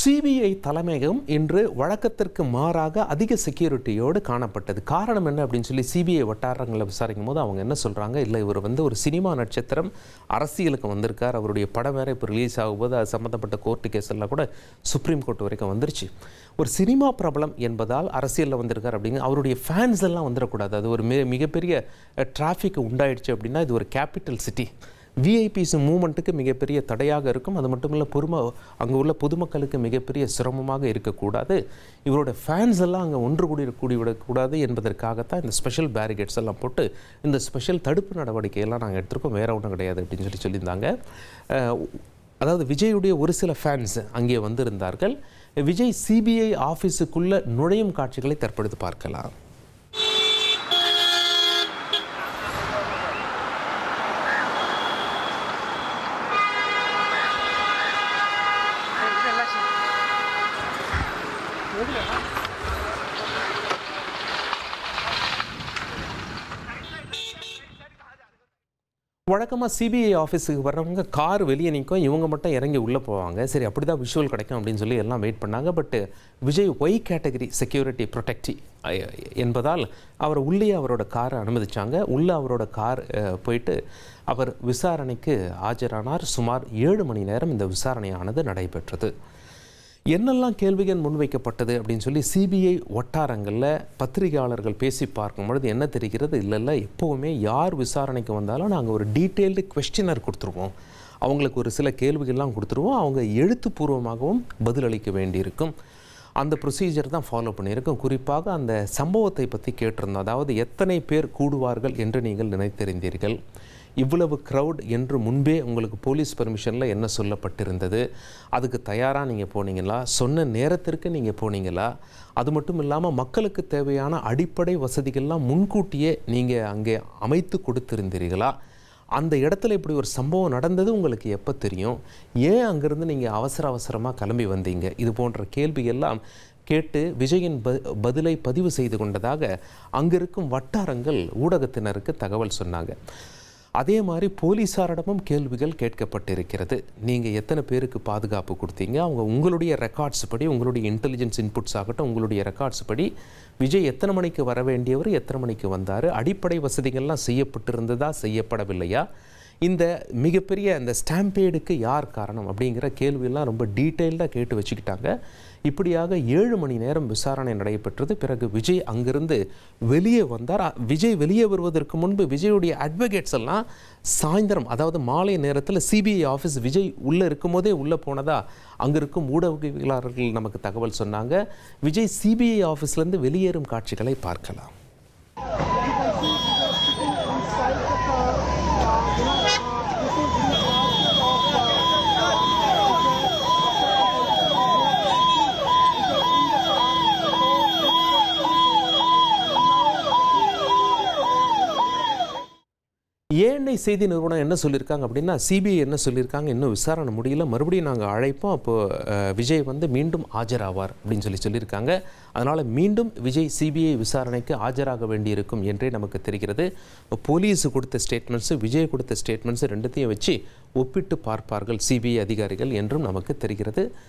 சிபிஐ தலைமையகம் இன்று வழக்கத்திற்கு மாறாக அதிக செக்யூரிட்டியோடு காணப்பட்டது. காரணம் என்ன அப்படின்னு சொல்லி சிபிஐ வட்டாரங்களை விசாரிக்கும் போது அவங்க என்ன சொல்கிறாங்க, இல்லை இவர் ஒரு சினிமா நட்சத்திரம், அரசியலுக்கு வந்திருக்கார், அவருடைய படம் வேறு இப்போ ரிலீஸ் ஆகும்போது அது சம்மந்தப்பட்ட கோர்ட்டு கேஸ் எல்லாம் கூட சுப்ரீம் கோர்ட் வரைக்கும் வந்துருச்சு. ஒரு சினிமா பிரபலம் என்பதால் அரசியலில் வந்திருக்கார் அப்படிங்க, அவருடைய ஃபேன்ஸ் எல்லாம் வந்துடக்கூடாது. அது ஒரு மிகப்பெரிய டிராஃபிக் உண்டாயிடுச்சு அப்படின்னா இது ஒரு கேபிட்டல் சிட்டி, விஐபிஸ் மூமெண்ட்டுக்கு மிகப்பெரிய தடையாக இருக்கும். அது மட்டும் இல்லை, அங்கே உள்ள பொதுமக்களுக்கு மிகப்பெரிய சிரமமாக இருக்கக்கூடாது. இவரோட ஃபேன்ஸ் எல்லாம் அங்கே ஒன்று கூடிவிடக்கூடாது என்பதற்காகத்தான் இந்த ஸ்பெஷல் பேரிகேட்ஸ் எல்லாம் போட்டு இந்த ஸ்பெஷல் தடுப்பு நடவடிக்கையெல்லாம் நாங்கள் எடுத்திருக்கோம், வேறு ஒன்றும் கிடையாது அப்படின்னு சொல்லியிருந்தாங்க. அதாவது விஜயுடைய ஒரு சில ஃபேன்ஸ் அங்கே வந்திருந்தார்கள். விஜய் சிபிஐ ஆஃபீஸுக்குள்ள நுழையும் காட்சிகளை தற்பொழுது பார்க்கலாம். வழக்கமாக சிபிஐ ஆஃபீஸுக்கு வர்றவங்க கார் வெளியே நிற்கும், இவங்க மட்டும் இறங்கி உள்ளே போவாங்க. சரி, அப்படி தான் விஷுவல் கிடைக்கும் அப்படின்னு சொல்லி எல்லாம் வெயிட் பண்ணாங்க. But Vijay Y category security protective என்பதால் அவர் உள்ளே அவரோட காரை அனுமதித்தாங்க. உள்ளே அவரோட கார் போயிட்டு அவர் விசாரணைக்கு ஆஜரானார். சுமார் 7 மணி நேரம் இந்த விசாரணையானது நடைபெற்றது. என்னெல்லாம் கேள்விகள் முன்வைக்கப்பட்டது அப்படின்னு சொல்லி சிபிஐ வட்டாரங்களில் பத்திரிகையாளர்கள் பேசி பார்க்கும் பொழுது என்ன தெரிகிறது, இல்லை எப்போவுமே யார் விசாரணைக்கு வந்தாலும் நாங்கள் ஒரு டீட்டெயில்டு குவெஸ்டினர் கொடுத்துருவோம், அவங்களுக்கு ஒரு சில கேள்விகள்லாம் கொடுத்துருவோம், அவங்க எழுத்துப்பூர்வமாகவும் பதிலளிக்க வேண்டியிருக்கும். அந்த ப்ரொசீஜர் தான் ஃபாலோ பண்ணியிருக்கோம். குறிப்பாக அந்த சம்பவத்தை பற்றி கேட்டிருந்தோம். அதாவது எத்தனை பேர் கூடுவார்கள் என்று நீங்கள் நினைத்திருந்தீர்கள், இவ்வளவு க்ரௌட் என்று முன்பே உங்களுக்கு போலீஸ் பெர்மிஷனில் என்ன சொல்லப்பட்டிருந்தது, அதுக்கு தயாராக நீங்கள் போனீங்களா, சொன்ன நேரத்திற்கு நீங்கள் போனீங்களா, அது மட்டும் இல்லாமல் மக்களுக்கு தேவையான அடிப்படை வசதிகள்லாம் முன்கூட்டியே நீங்கள் அங்கே அமைத்து கொடுத்திருந்தீர்களா, அந்த இடத்துல இப்படி ஒரு சம்பவம் நடந்தது உங்களுக்கு எப்போ தெரியும், ஏன் அங்கேருந்து நீங்கள் அவசரமாக கிளம்பி வந்தீங்க, இது போன்ற கேள்வியெல்லாம் கேட்டு விஜயின் பதிலை பதிவு செய்து கொண்டதாக அங்கிருக்கும் வட்டாரங்கள் ஊடகத்தினருக்கு தகவல் சொன்னாங்க. அதே மாதிரி போலீஸாரிடமும் கேள்விகள் கேட்கப்பட்டிருக்கிறது. நீங்கள் எத்தனை பேருக்கு பாதுகாப்பு கொடுத்தீங்க, அவங்க உங்களுடைய ரெக்கார்ட்ஸ் படி, உங்களுடைய இன்டெலிஜென்ஸ் இன்புட்ஸ் ஆகட்டும், உங்களுடைய ரெக்கார்ட்ஸ் படி விஜய் எத்தனை மணிக்கு வர வேண்டியவர், எத்தனை மணிக்கு வந்தார், அடிப்படை வசதிகள்லாம் செய்யப்பட்டிருந்ததா செய்யப்படவில்லையா, இந்த மிகப்பெரிய அந்த ஸ்டாம்பேடுக்கு யார் காரணம் அப்படிங்கிற கேள்வியெல்லாம் ரொம்ப டீட்டெயில்டாக கேட்டு வச்சுக்கிட்டாங்க. இப்படியாக 7 மணி நேரம் விசாரணை நடைபெற்றது. பிறகு விஜய் அங்கிருந்து வெளியே வந்தார். விஜய் வெளியே வருவதற்கு முன்பு விஜயுடைய அட்வொகேட்ஸ் எல்லாம் சாயந்தரம், அதாவது மாலை நேரத்தில் சிபிஐ ஆஃபீஸ் விஜய் உள்ளே இருக்கும்போதே உள்ளே போனதா அங்கே இருக்கும் ஊடகவியலாளர்கள் நமக்கு தகவல் சொன்னாங்க. விஜய் சிபிஐ ஆஃபீஸ்லேருந்து வெளியேறும் காட்சிகளை பார்க்கலாம். ஏஎன்ஐ செய்தி நிறுவனம் என்ன சொல்லியிருக்காங்க அப்படின்னா, சிபிஐ என்ன சொல்லியிருக்காங்க, இன்னும் விசாரணை முடியல, மறுபடியும் நாங்கள் அழைப்போம், அப்போது விஜய் வந்து மீண்டும் ஆஜராவார் அப்படின்னு சொல்லியிருக்காங்க. அதனால் மீண்டும் விஜய் சிபிஐ விசாரணைக்கு ஆஜராக வேண்டியிருக்கும் என்றே நமக்கு தெரிகிறது. போலீஸ் கொடுத்த ஸ்டேட்மெண்ட்ஸு, விஜய் கொடுத்த ஸ்டேட்மெண்ட்ஸு ரெண்டுத்தையும் வச்சு ஒப்பிட்டு பார்ப்பார்கள் சிபிஐ அதிகாரிகள் என்றும் நமக்கு தெரிகிறது.